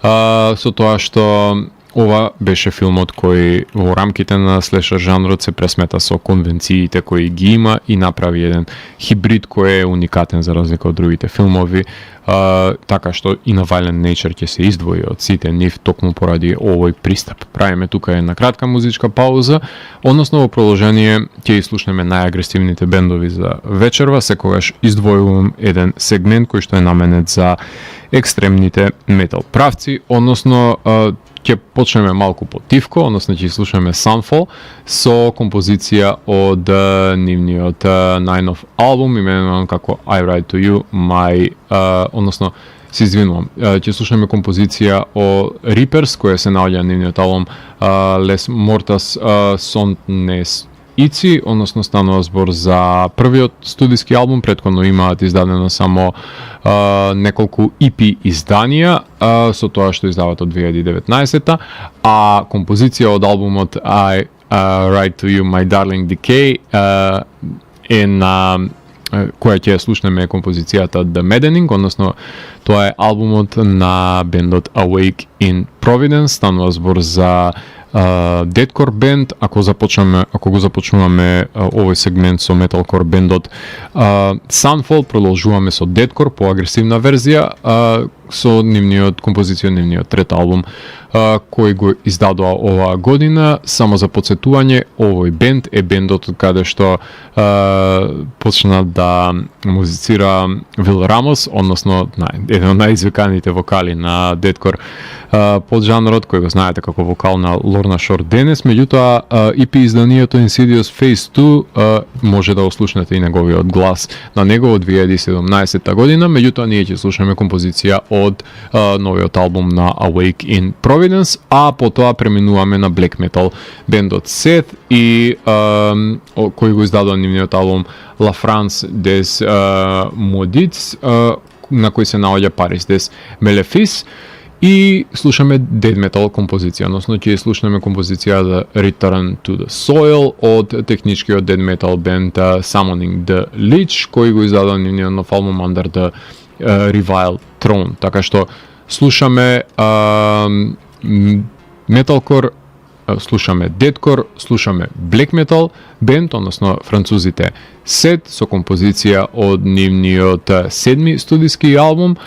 Со тоа што ова беше филмот кој во рамките на слешер жанрот се пресмета со конвенциите кои ги има и направи еден хибрид кој е уникатен за разлика од другите филмови, така што и на Violent Nature ќе се издвои од сите нив токму поради овој пристап. Правиме тука една кратка музичка пауза, односно во продолжение ќе слушнеме најагресивните бендови за вечерва. Секогаш издвојувам еден сегмент кој што е наменет за екстремните метал правци, односно ќе почнеме малку потивко, односно ќе слушаме Sunfall со композиција од нивниот најнов албум именуван како I Write to You My, односно се извинувам, ќе слушаме композиција о Reapers која се наоѓа на нивниот албум Les Mortas Sont Nes Ици, односно станува збор за првиот студиски албум, претходно имаат издадено само неколку EP изданија, со тоа што издават од 2019-та, а композиција од албумот I Write to You My Darling Decay е на која ќе слушнеме композицијата The Maddening, односно тоа е албумот на бендот Awake in Providence, станува збор за Deathcore бенд, ако го започнуваме овој сегмент со Metalcore бендот Sunfall, продолжуваме со Deathcore, поагресивна верзија, со нивниот композиција, нивниот трет албум, кој го издадоа оваа година. Само за подсетување, овој бенд е бендот каде што почна да музицира Вил Рамос, односно еден од најизвиканите вокали на Deathcore поджанрот, кој го знаете како вокал на Лорна Шор денес. Меѓутоа, EP изданието Insidious Phase 2 може да ослушнете и неговиот глас на него од 2017 година. Меѓутоа, ние ќе слушаме композиција од новиот албум на Awake in Providence, а потоа преминуваме на black metal бендот Seth и кој го издадува нивниот албум La France des Maudits, на кој се наоѓа Paris des Malefices. И слушаме death metal композиција, односно ќе слушаме композиција за Return to the Soil од техничкиот death metal бенд Summoning the Lich, кој го издадува нивниот нов албум Under the Reviled Throne. Така што слушаме metalcore, слушаме deathcore, слушаме black metal бенд, односно французите Seth со композиција од нивниот седми студиски албум.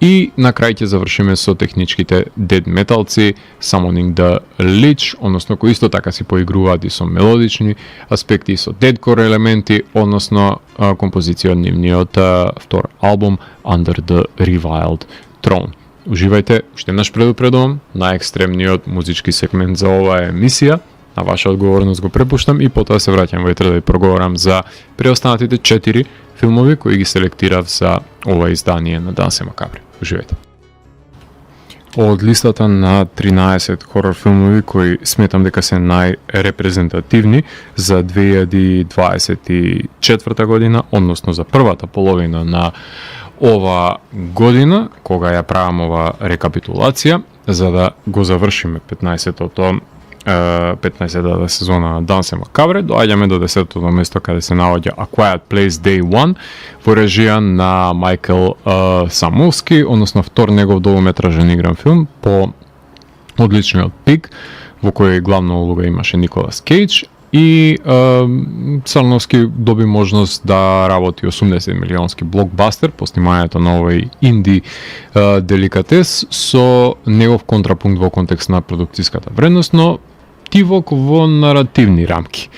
И на крај ќе завршиме со техничките death metalци Summoning the Lich, односно кои исто така си поигруваат и со мелодични аспекти, со deathcore елементи, односно композиција од нивниот втор албум Under the Reviled Throne. Уживајте, уште еднаш предупредувам, најекстремниот музички сегмент за оваа емисија, на ваша одговорност го препуштам и потоа се враќам во да ви проговорам за преостанатите 4 филмови кои ги селектирав за ова издание на Дансе Макабре. Уживајте. Од листата на 13 хорор филмови кои сметам дека се најрепрезентативни за 2024 година, односно за првата половина на ова година, кога ја правам ова рекапитулација, за да го завршиме 15-та сезона на Дансе Макабре, доаѓаме до 10-то место каде се наоѓа A Quiet Place Day 1 во режија на Майкл Самовски, односно втор негов долгометражен игран филм по одличниот Пиг, во кој главна улога имаше Николас Кейдж, и Сарновски доби можност да работи 80 милионски блокбастер по снимањето на овој инди деликатес со негов контрапункт во контекст на продукцијската вредност, но тивок во наративни рамки.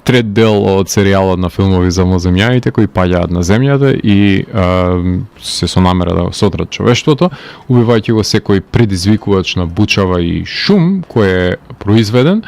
Трет дел од серијалот на филмови за моземјаните кои паѓаат на земјата и се со намера да сотрат човештвото, убивајќи го секој предизвикувач на бучава и шум кој е произведен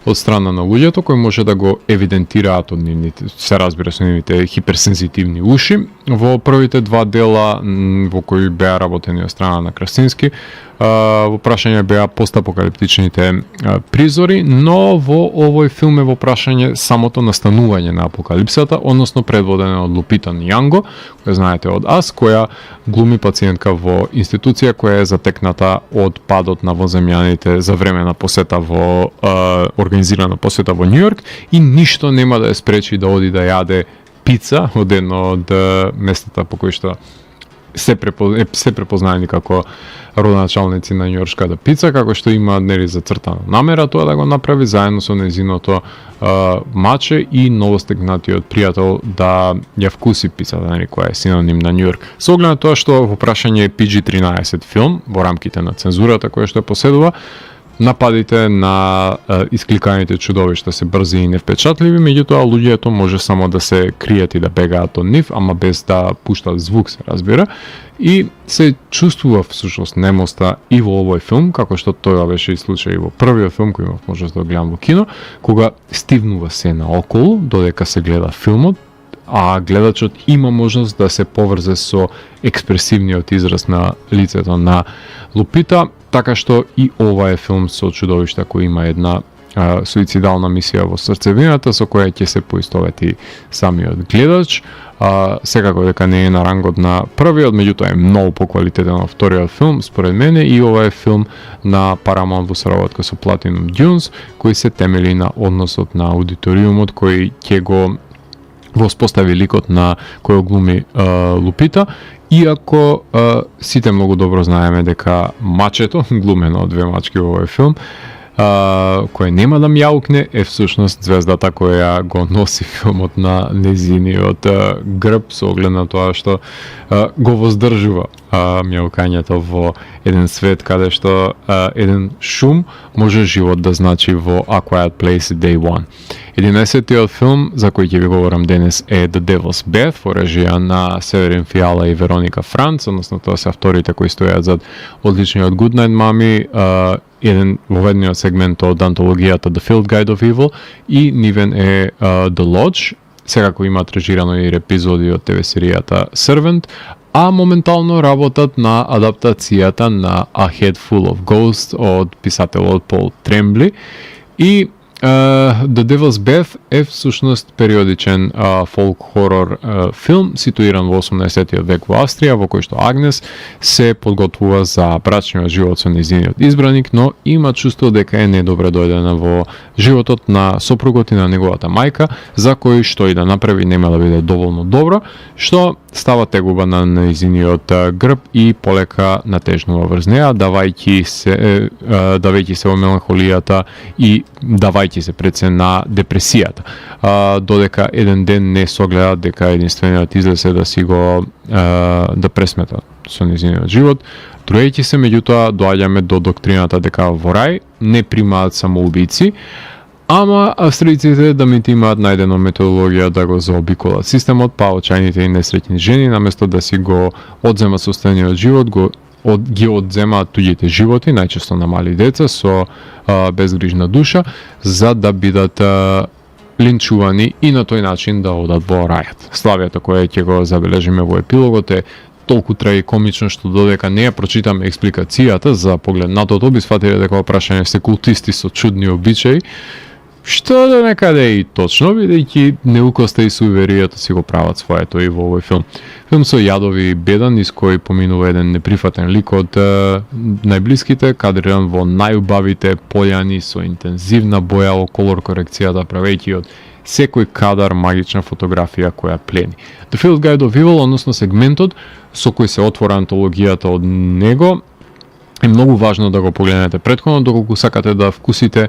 од страна на луѓето, кои може да го евидентираат од нивните, се разбира со нивните хиперсензитивни уши. Во првите два дела во кои беа работени од страна на Красински, во прашање беа постапокалиптичните призори, но во овој филм е во прашање самото настанување на апокалипсата, односно предводена од Лупита Њијонго, која знаете од Ас, која глуми пациентка во институција која е затекната од падот на воземјаните за време на посета во организирана посета во Њујорк и ништо нема да ја спречи да оди да јаде пица од едно од местата по кои што се препознаени како родоначалници на њујоршката пица, како што има нели зацртана намера тоа да го направи заедно со незиното маче и новостекнатиот пријател да ја вкуси пицата, нели, која е синоним на Њујорк. Со оглед на тоа што во прашање е PG-13 филм во рамките на цензурата која што поседува, нападите на искликаните чудовишта се брзи и невпечатливи, меѓутоа луѓето може само да се кријат и да бегаат од нив, ама без да пуштат звук, се разбира. И се чувствува всушност немоста и во овој филм, како што тоа беше и случај во првиот филм кој имав можност да го гледам во кино, кога стивнува се наоколу додека се гледа филмот, а гледачот има можност да се поврзе со експресивниот израз на лицето на Лупита, така што и ова е филм со чудовишта кој има една суицидална мисија во срцевината со која ќе се поистовети самиот гледач. Секако дека не е на рангот на првиот, меѓутоа е многу поквалитетен од вториот филм, според мене, и ова е филм на Paramount во соработка со Platinum Dunes, кој се темели на односот на аудиториумот кој ќе го воспостави ликот на кој глуми Лупита, иако сите многу добро знаеме дека мачето, глумено од две мачки во овој филм, која нема да мјаукне, е всушност звездата која го носи филмот на незиниот грб, со оглед на тоа што го воздржува мјаукањето во еден свет каде што еден шум може живот да значи во A Quiet Place Day One. 11-тиот филм за кој ќе ви говорам денес е The Devil's Bath, во режија на Северин Фиала и Вероника Франц, односно тоа се авторите кои стојат зад одличниот Goodnight Mommy, еден воведниот сегмент од антологијата The Field Guide of Evil, и нивен е The Lodge. Секако имаат режирано и епизоди од ТВ серијата Servant, а моментално работат на адаптацијата на A Head Full of Ghosts од писателот Пол Трембли. И The Devil's Bath е всушност периодичен фолк-хорор филм, ситуиран во 18-тиот век во Австрија, во кој што Агнес се подготвува за брачниот живот со нејзиниот избраник, но има чувство дека е недобре дојдена во животот на сопругот и на неговата мајка, за кој што и да направи нема да биде доволно добро, што става тегуба на нејзиниот грб и полека натежнува врз неа, давајќи се во меланхолијата и давајќи се пред се на депресијата. Додека еден ден не согледа дека единствениот излез е да си го да пресмета со нејзиниот живот, труејќи се, меѓутоа доаѓаме до доктрината дека во рај не примаат самоубици, ама австријците да мити имаат најдено методологија да го заобиколат системот, па очајните и несреќни жени наместо да си го одземат состојниот живот, ги одземаат туѓите животи, најчесто на мали деца со безгрижна душа, за да бидат линчувани и на тој начин да одат во рајот. Славијата која ќе го забележиме во епилогот е толку трагикомично што додека не ја прочитаме експликацијата за поглед на тоа, би сфатиле дека прашање се култисти со чудни обичаи, што до некаде е и точно, бидејќи неукоста и суеверијата си го прават своето и во овој филм. Филм со јадови бедан, низ кој поминува еден неприфатен лик од најблиските, кадриран во најубавите појани со интензивна боја во колор корекцијата, правејќи од секој кадар магична фотографија која плени. The Field Guide of Evil, односно сегментот со кој се отвора антологијата од него, е многу важно да го погледнете претходно, доколку сакате да вкусите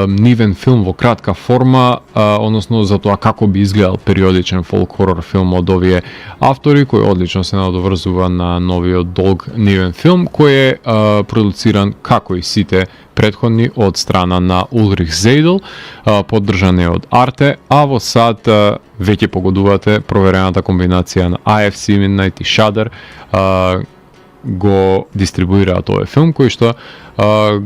нивен филм во кратка форма, односно за тоа како би изгледал периодичен фолк-хорор филм од овие автори, кој одлично се надоврзува на новиот долг нивен филм, кој е продуциран како и сите претходни од страна на Улрих Зейдл, поддржан е од Арте, а во САД веќе погодувате проверената комбинација на AFC, Midnight и Shudder, го дистрибуираат овој филм, кој што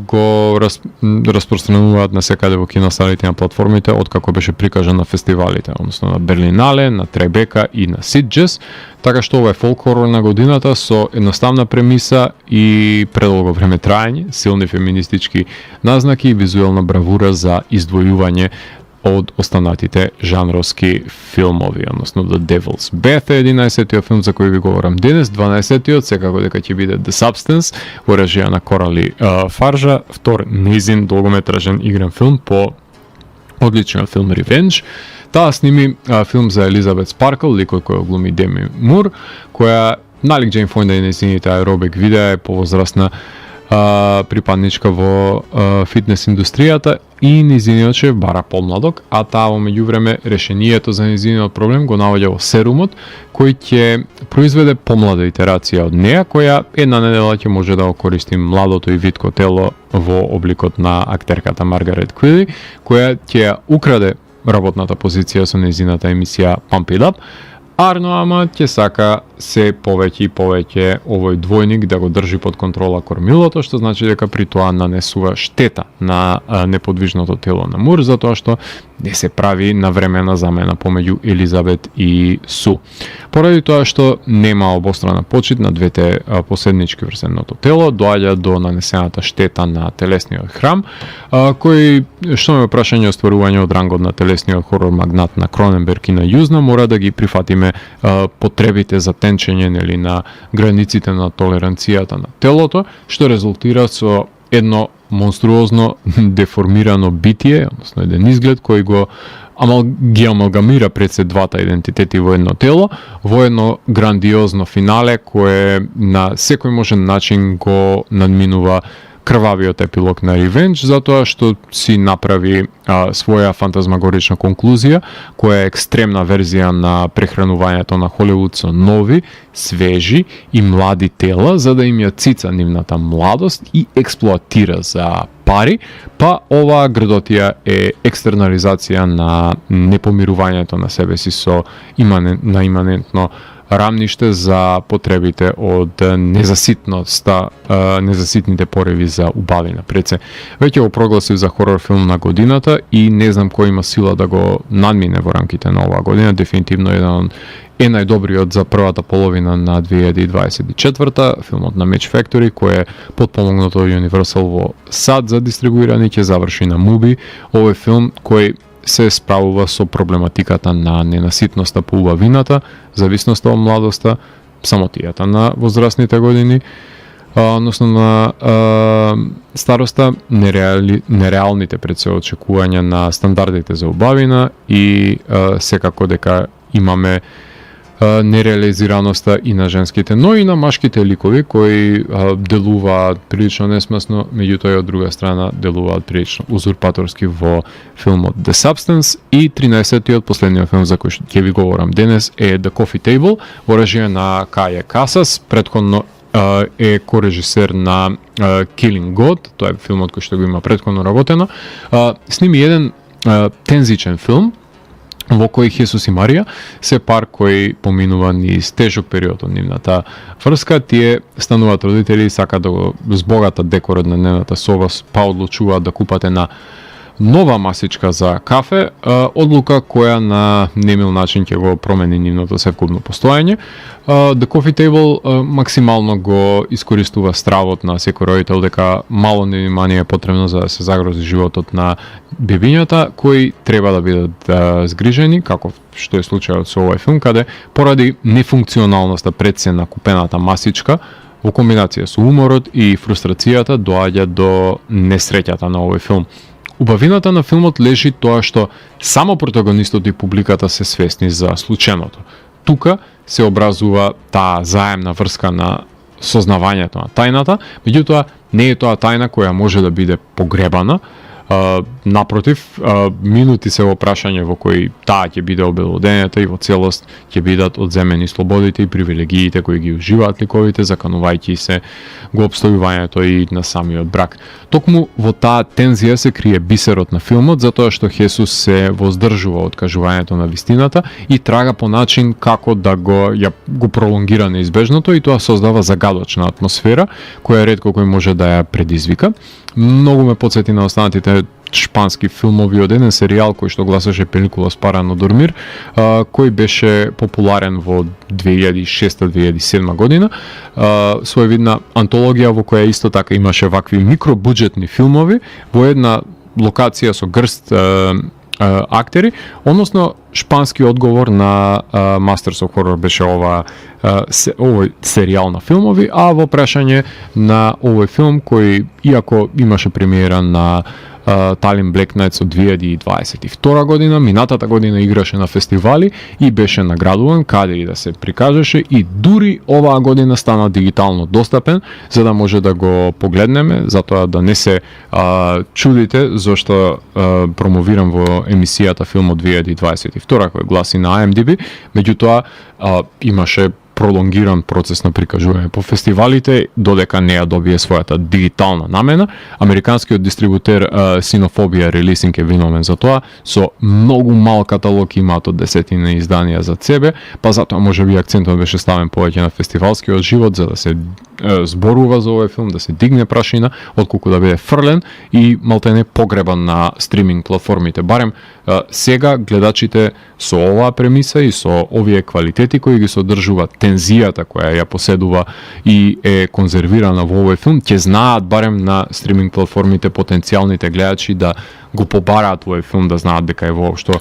го распространуваат на секаде во киносалите на платформите, откако беше прикажан на фестивалите, односно на Берлинале, на Требека и на Сидџес, така што ова е фолк-хорор на годината со едноставна премиса и предолго време траење, силни феминистички назнаки и визуелна бравура за издвојување од останатите жанровски филмови, односно The Devil's Bath е 11-тиот филм за кој ви говорам денес, 12-тиот секако дека ќе биде The Substance во режија на Корали Фаржа, втор нејзин долгометражен игран филм по одличниот филм Revenge. Таа сними филм за Елизабет Спаркл, ликот кој глуми Деми Мур, која налик Джейн Фонда и нејзините аеробик видеа е повозрасна припадничка во фитнес индустријата и нејзиниот шеф бара помладок, а таа во меѓувреме решението за нејзиниот проблем го наоѓа во серумот, кој ќе произведе помлада итерација од неа, која една недела ќе може да го користи младото и витко тело во обликот на актерката Маргарет Квили, која ќе ја украде работната позиција со нејзината емисија Pump It Up, Арно ама ќе сака се повеќе и повеќе овој двојник да го држи под контрола кормилото, што значи дека при тоа нанесува штета на неподвижното тело на Мур, затоа што не се прави навремена замена помеѓу Елизабет и Су. Поради тоа што нема обострана почит на двете поседнички врз едното тело, доаѓа до нанесената штета на телесниот храм, кој, што ме прашање остварување од рангот на телесниот хорор магнат на Кроненберг и на Јузна, мора да ги прифатиме потребите за тенчење нели на границите на толеранцијата на телото, што резултира со едно монструозно деформирано битие, односно еден изглед кој го ги амалгамира пред се двата идентитети во едно тело, во едно грандиозно финале кое на секој можен начин го надминува крвавиот епилог на Revenge, затоа што си направи своја фантазмагорична конклузија, која е екстремна верзија на прехранувањето на Холивуд со нови, свежи и млади тела, за да им ја цица нивната младост и експлоатира за пари, па оваа грдотија е екстернализација на непомирувањето на себе си со иманентно рамниште за потребите од незаситните пореви за убавина. Пред се, веќе го прогласив за хорор филм на годината и не знам кој има сила да го надмине во рамките на оваа година. Дефинитивно е најдобриот за првата половина на 2024, филмот на Match Factory, кој е потпомогнато од Universal во САД за дистрибуирање, ќе заврши на Mubi. Овој филм кој се справува со проблематиката на ненаситноста по убавината, зависноста од младоста, самотијата на возрастните години, односно на староста, нереалните пред се очекувања на стандардите за убавина и секако дека имаме нереализираноста и на женските, но и на машките ликови кои делуваат прилично несмесно, меѓутоа од друга страна делуваат прилично узурпаторски во филмот The Substance. И 13-тиот последниот филм за кој ќе ви говорам денес е The Coffee Table во режија на Каја Касас, претходно е корежисер на Killing God, тоа е филмот кој што го има претходно работено. Сними еден тензичен филм во кој Хесус и Марија се пар кои поминува низ тежок период од нивната врска. Тие стануваат родители и сакаат да го збогатат декорот на нивната соба, па одлучуваат да купат една нова масичка за кафе, одлука која на немил начин ќе го промени нивното секојдневно постоење. The Coffee Table максимално го искористува стравот на секој родител дека мало внимание е потребно за да се загрози животот на бебињата кои треба да бидат згрижени, како што е случајот со овој филм, каде поради нефункционалноста пред се на купената масичка во комбинација со уморот и фрустрацијата доаѓа до несреќата на овој филм. Убавината на филмот лежи тоа што само протагонистот и публиката се свесни за слученото. Тука се образува таа заемна врска на сознавањето на тајната, меѓутоа не е тоа тајна која може да биде погребана. Напротив, минути се во прашање во кои таа ќе биде обелоденета и во целост ќе бидат одземени слободите и привилегиите кои ги уживаат ликовите, заканувајќи се го обстојувањето и на самиот брак. Токму во таа тензија се крие бисерот на филмот, затоа што Хесус се воздржува од кажувањето на вистината и трага по начин како да го пролонгира неизбежното, и тоа создава загадочна атмосфера која ретко кој може да ја предизвика. Многу ме подсети на останатите шпански филмови од еден серијал кој што гласеше Пеликулас para no dormir, кој беше популарен во 2006-2007 година, своевидна антологија во која исто така имаше вакви микробуџетни филмови во една локација со грст актери, односно шпански одговор на Masters of Horror беше овој серијал на филмови, а во прашање на овој филм кој иако имаше премиера на Tallinn Black Nights од 2022 година, минатата година играше на фестивали и беше наградуван каде и да се прикажеше, и дури оваа година стана дигитално достапен за да може да го погледнеме, затоа да не се чудите зашто промовирам во емисијата филм од 2022 кој гласи на IMDb, меѓутоа имаше пролонгиран процес на прикажување по фестивалите додека не ја добие својата дигитална намена. Американскиот дистрибутер Синофобија Релисинг е виновен за тоа, со многу мал каталог, имаат од десетина изданија за себе, па затоа можеби акцентот беше ставен повеќе на фестивалскиот живот за да се зборува за овој филм, да се дигне прашина, отколку да биде фрлен и малтене погребан на стриминг платформите. Барем сега гледачите со оваа премиса и со овие квалитети кои ги содржуваат тензијата која ја поседува и е конзервирана во овој филм, ќе знаат барем на стриминг платформите потенцијалните гледачи да го побараат овој филм, да знаат дека е воопшто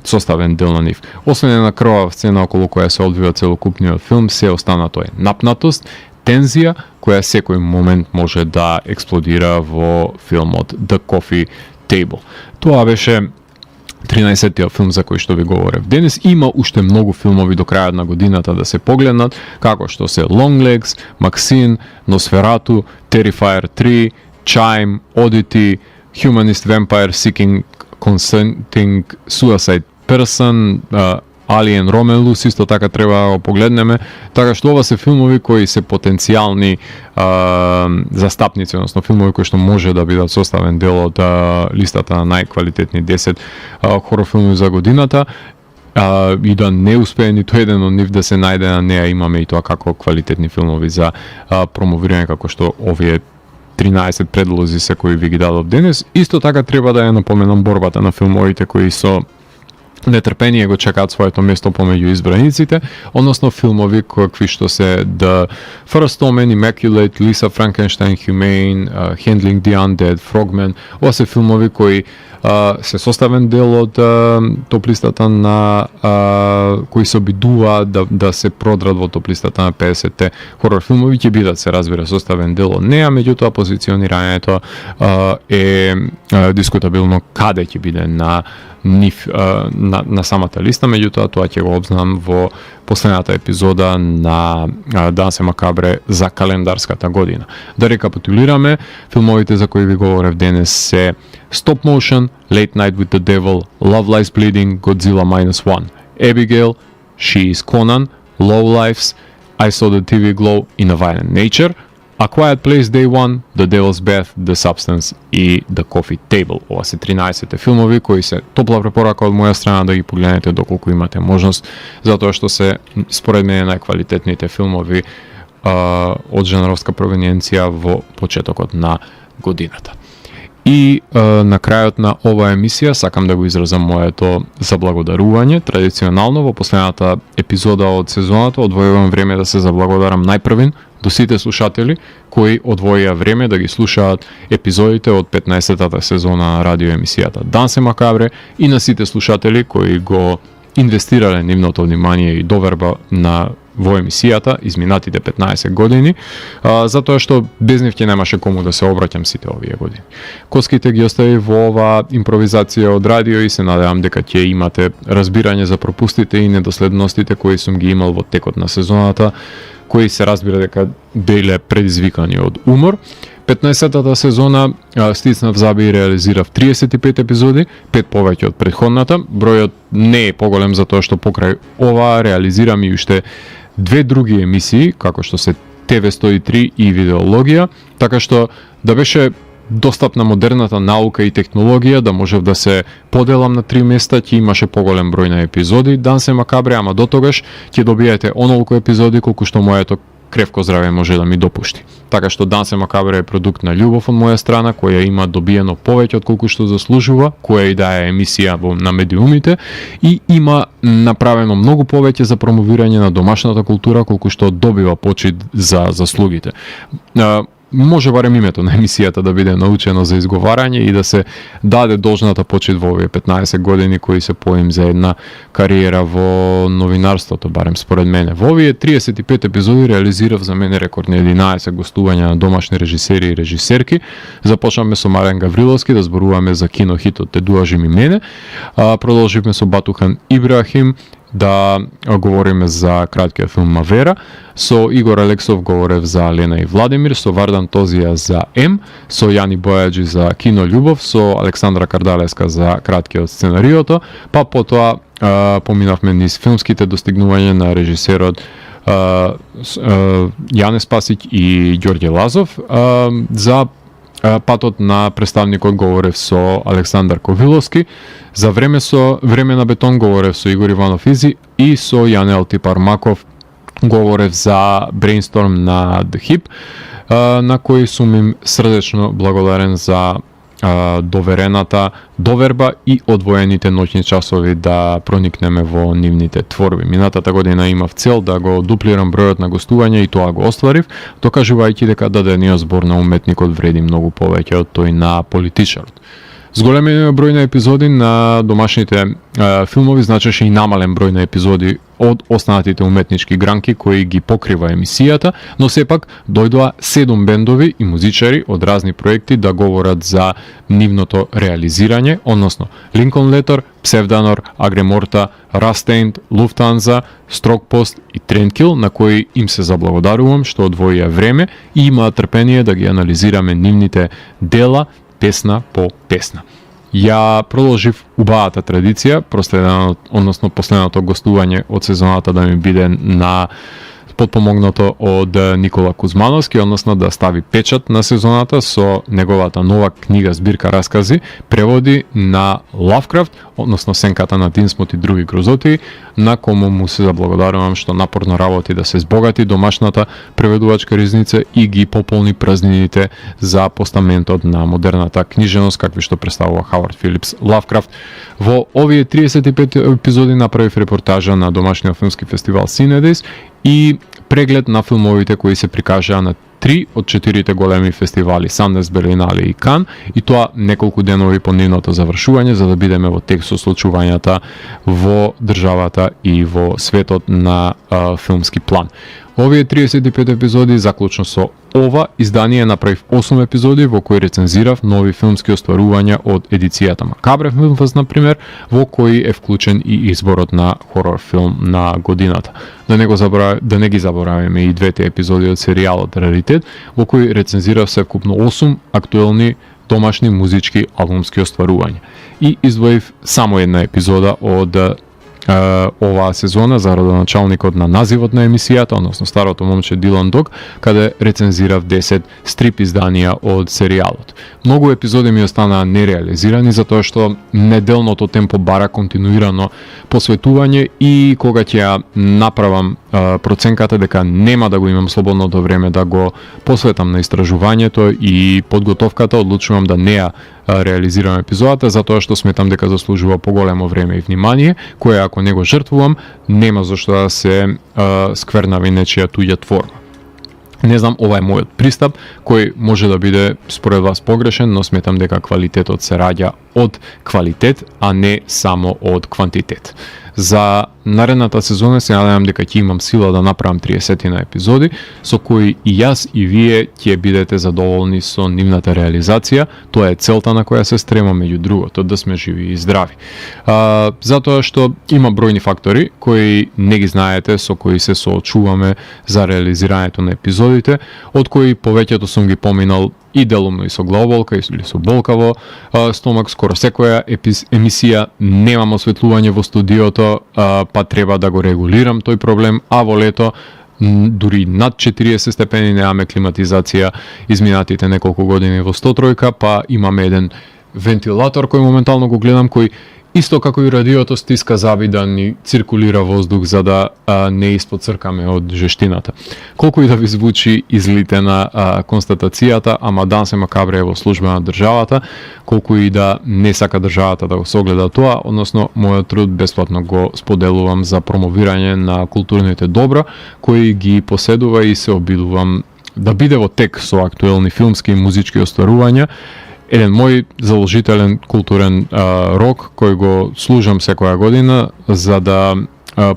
составен дел на нив. Освен една крвава сцена околу која се одвива целокупниот филм, се останато е напнатост, тензија која секој момент може да експлодира во филмот The Coffee Table. Тоа беше 13-тиот филм за кој што ви говорев денес. Има уште многу филмови до крајот на годината да се погледнат, како што се Longlegs, Maxine, Nosferatu, Terrifier 3, Chime, Oddity, Humanist Vampire Seeking Consenting Suicide Person, Alien Romulus исто така треба да го погледнеме, така што ова се филмови кои се потенцијални застапници, односно филмови кои што може да бидат составен дел од листата на најквалитетни 10 хорор филмови за годината, и да не успее ниту еден од нив да се најде на неа. Имаме и тоа како квалитетни филмови за промовирање, како што овие 13 предлози се кои ви ги дадов денес. Исто така треба да ја напоменам борбата на филмовите кои со нетрпение го чекаат своето место помеѓу избраниците, односно филмови какви што се The First Omen, Immaculate, Lisa Frankenstein, Humane, Handling the Undead, Frogman. Ова се филмови кои се составен дел од топ-листата на кои се обидуваат да се продрат во топ-листата на 50-те хорор филмови, ќе бидат, се разбира, составен дел од неа, меѓутоа позиционирањето е дискутабилно каде ќе биде на нив на самата листа, меѓутоа тоа ќе го обзнам во последната епизода на Данс е Макабре за календарската година. Да рекапитулираме, филмовите за кои ви говорев денес се Stop Motion, Late Night with the Devil, Love Lies Bleeding, Godzilla -1, Abigail, She is Conan, Low Lives, I Saw the TV Glow in a Violent Nature, A Quiet Place Day 1, The Devil's Bath, The Substance и The Coffee Table. Ова се 13 филмови кои се топла препорака од моја страна да ги погледнете доколку имате можност, затоа што се според мене најквалитетните филмови од жанровска провениенција во почетокот на годината. И на крајот на оваа емисија сакам да го изразам моето заблагодарување. Традиционално во последната епизода од сезоната одвојувам време да се заблагодарам најпрвин до сите слушатели кои одвоија време да ги слушаат епизодите од 15-тата сезона на радио емисијата Данс е Макабре и на сите слушатели кои го инвестирале нивното внимание и доверба во емисијата изминатите 15 години, затоа што без нив ќе немаше кому да се обраќам сите овие години. Коските ги остави во оваа импровизација од радио и се надевам дека ќе имате разбирање за пропустите и недоследностите кои сум ги имал во текот на сезоната, кои се разбира дека биле предизвикани од умор. 15-тата сезона стицнав заби и реализирав 35 епизоди, 5 повеќе од претходната. Бројот не е поголем затоа што покрај ова реализирам и уште две други емисии, како што се ТВ103 и Видеологија, така што да беше достапна модерната наука и технологија, да можев да се поделам на 3 места, ќе имаше поголем број на епизоди. Данс е Макабре, ама до тогаш ќе добиете онолку епизоди колку што моето кревко здраве може да ми допушти. Така што Данс е Макабре е продукт на љубов од моја страна, која има добиено повеќе од колку што заслужува, која и да е емисија на медиумите и има направено многу повеќе за промовирање на домашната култура колку што добива почит за заслугите. Може барем името на емисијата да биде научено за изговарање и да се даде должната почит во овие 15 години кои се поим за една кариера во новинарството, барем според мене. Во овие 35 епизоди реализирав за мене рекордни 11 гостувања на домашни режисери и режисерки. Започнавме со Марен Гавриловски да зборуваме за кинохитот Те дуажи ми мене. Продолживме со Батухан Ибрахим да говориме за краткиот филм Мавера, со Игор Алексов говорев за Лена и Владимир, со Вардан Тозија за М, со Јани Бојаджи за Кино љубов, со Александра Кардалеска за краткиот сценариото, па потоа поминавме низ филмските достигнувања на режисерот Јане Спасиќ и Ѓорѓе Лазов, за патот на представникот говорев со Александар Ковиловски, за време на бетон говорев со Игор Иванов Изи и со Јане Алтипар Маков говорев за Brainstorm на The Hip, на кој сум им срдечно благодарен за доверената доверба и одвоените ноќни часови да проникнеме во нивните творби. Минатата година имав цел да го дуплирам бројот на гостувања и тоа го остварив, докажувајќи дека дадениот збор на уметникот вреди многу повеќе од тој на политичарот. Зголемениот број на епизоди на домашните филмови значеше и намален број на епизоди од останатите уметнички гранки кои ги покрива емисијата, но сепак дојдоа 7 бендови и музичари од разни проекти да говорат за нивното реализирање, односно Lincoln Letter, Psevdanor, Agremorta, Rastained, Lufthansa, Strockpost и Trendkill, на кои им се заблагодарувам што одвоија време и имаат трпение да ги анализираме нивните дела песна по песна. Ја продолжив убавата традиција, последното гостување од сезоната да ми биде на подпомогнато од Никола Кузмановски, односно да стави печат на сезоната со неговата нова книга збирка раскази, преводи на Лавкрафт, односно Сенката на Динсмут и други грозоти, на кому му се заблагодарувам што напорно работи да се збогати домашната преведувачка ризница и ги пополни празнините за постаментот на модерната книжевност, какви што представува Хауард Филипс Лавкрафт. Во овие 35 епизоди направив репортажа на домашниот филмски фестивал Cinedis и преглед на филмовите кои се прикажаа на 3 од 4 големи фестивали Sundance, Berlinale и Кан, и тоа неколку денови по нивното завршување за да бидеме во текст со случувањата во државата и во светот на филмски план. Овие 35 епизоди, заклучно со ова издание, направив 8 епизоди во кои рецензирав нови филмски остварувања од едицијата Макабре Филмфест, например, во кои е вклучен и изборот на хорор филм на годината. Да не ги забораваме и двете епизоди од серијалот Раритет, во кои рецензирав секупно 8 актуелни домашни музички албумски остварувања. И издвоив само една епизода од оваа сезона за родоначалникот на називот на емисијата, односно Старото момче Дилан Дог, каде рецензирав 10 стрип изданија од серијалот. Многу епизоди ми останаа нереализирани затоа што неделното темпо бара континуирано посветување и кога ќе ја направам проценката дека нема да го имам слободното време да го посветам на истражувањето и подготовката, одлучувам да не ја реализирам епизодата затоа што сметам дека заслужува поголемо време и внимание, кое ако не го жртвувам, нема зашто да се сквернави нечија туѓа творба. Не знам, ова е мојот пристап, кој може да биде според вас погрешен, но сметам дека квалитетот се раѓа од квалитет, а не само од квантитет. За наредната сезона се надевам дека ќе имам сила да направам 30 на епизоди, со кои и јас и вие ќе бидете задоволни со нивната реализација. Тоа е целта на која се стремам, меѓу другото, да сме живи и здрави. Затоа што има бројни фактори кои не ги знаете, со кои се соочуваме за реализирањето на епизодите, од кои повеќето сум ги поминал и делумно и со главоболка или со болка во стомак. Скоро секоја емисија немам осветлување во студиото, па треба да го регулирам тој проблем, а во лето дури над 40 степени немаме климатизација изминатите неколку години во 103, па имаме еден вентилатор кој моментално го гледам, кој исто како и радиото стиска заби да ни циркулира воздух за да не исподцркаме од жештината. Колку и да ви звучи излитена констатацијата, ама Дансе Макабре е во служба на државата, колку и да не сака државата да го согледа тоа, односно мојот труд бесплатно го споделувам за промовирање на културните добра кои ги поседува и се обидувам да биде во тек со актуелни филмски и музички остварувања. Еден мој заложителен културен рок кој го служам секоја година за да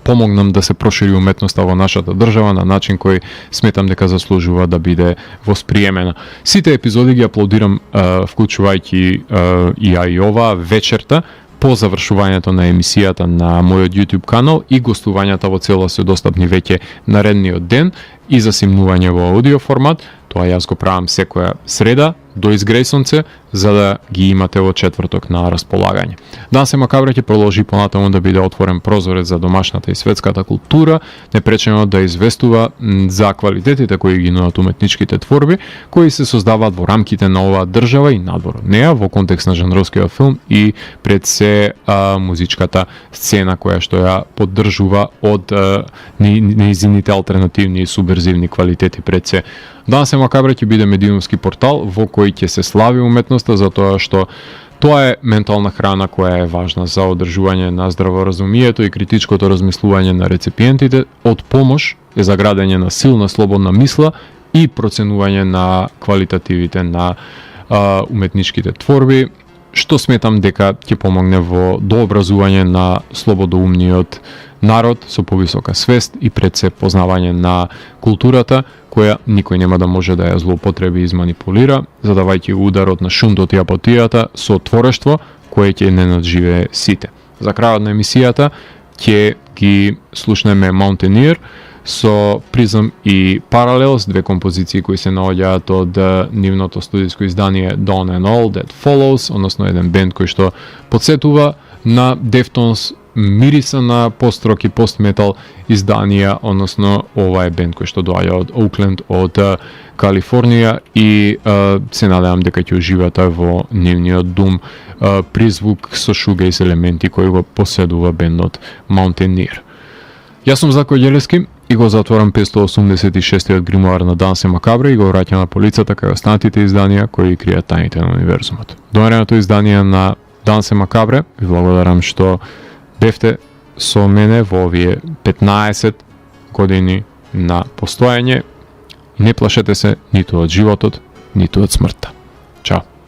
помогнам да се прошири уметноста во нашата држава на начин кој сметам дека заслужува да биде восприемена. Сите епизоди ги аплодирам вклучувајќи и ова вечерта по завршувањето на емисијата на мојот YouTube канал и гостувањата во целост се достапни веќе наредниот ден и за симнување во аудио формат. Тоа јас го правам секоја среда до изгрејсонце, за да ги имате во четврток на располагање. Дансе Макабре ќе продолжи понатаму да биде отворен прозорец за домашната и светската култура, непречено да известува за квалитетите кои ги нудат уметничките творби, кои се создаваат во рамките на оваа држава и надвор од неа, во контекст на жанровскиот филм и пред се музичката сцена која што ја поддржува од неизините алтернативни и субверзивни квалитети пред се. Дансе Макабре ќе биде медиумски портал во кој ќе се слави уметноста затоа што тоа е ментална храна која е важна за одржување на здраворазумието и критичкото размислување на реципиентите, од помош е за градење на силна слободна мисла и проценување на квалитативите на уметничките творби. што сметам дека ќе помогне во дообразување на слободоумниот народ со повисока свест и пред се познавање на културата, која никој нема да може да ја злоупотреби и изманипулира, задавајќи ударот на шунтот и апатијата со творештво кое ќе не надживее сите. За крајот на емисијата ќе ги слушнеме Mountaineer со Prism и Parallels, две композиции кои се наоѓаат од нивното студиско издание Dawn and All That Follows, односно еден бенд кој што подсетува на Deftones, мириса на пост-рок и пост-метал изданија, односно ова е бенд кој што доаѓа од Оукленд, од Калифорнија и се надевам дека ќе уживате во нивниот дум призвук со шугейс елементи кои го поседува бендот Mountaineer. Јас сум Зако Ѓелески и го затворам 586-тиот гримуар на Дансе Макабре и го враќам на полицата кај останатите изданија кои кријат тајните на универзумот. До наредното издание на Дансе Макабре ви благодарам што бевте со мене во овие 15 години на постојање. Не плашете се ниту од животот, ниту од смртта. Чао!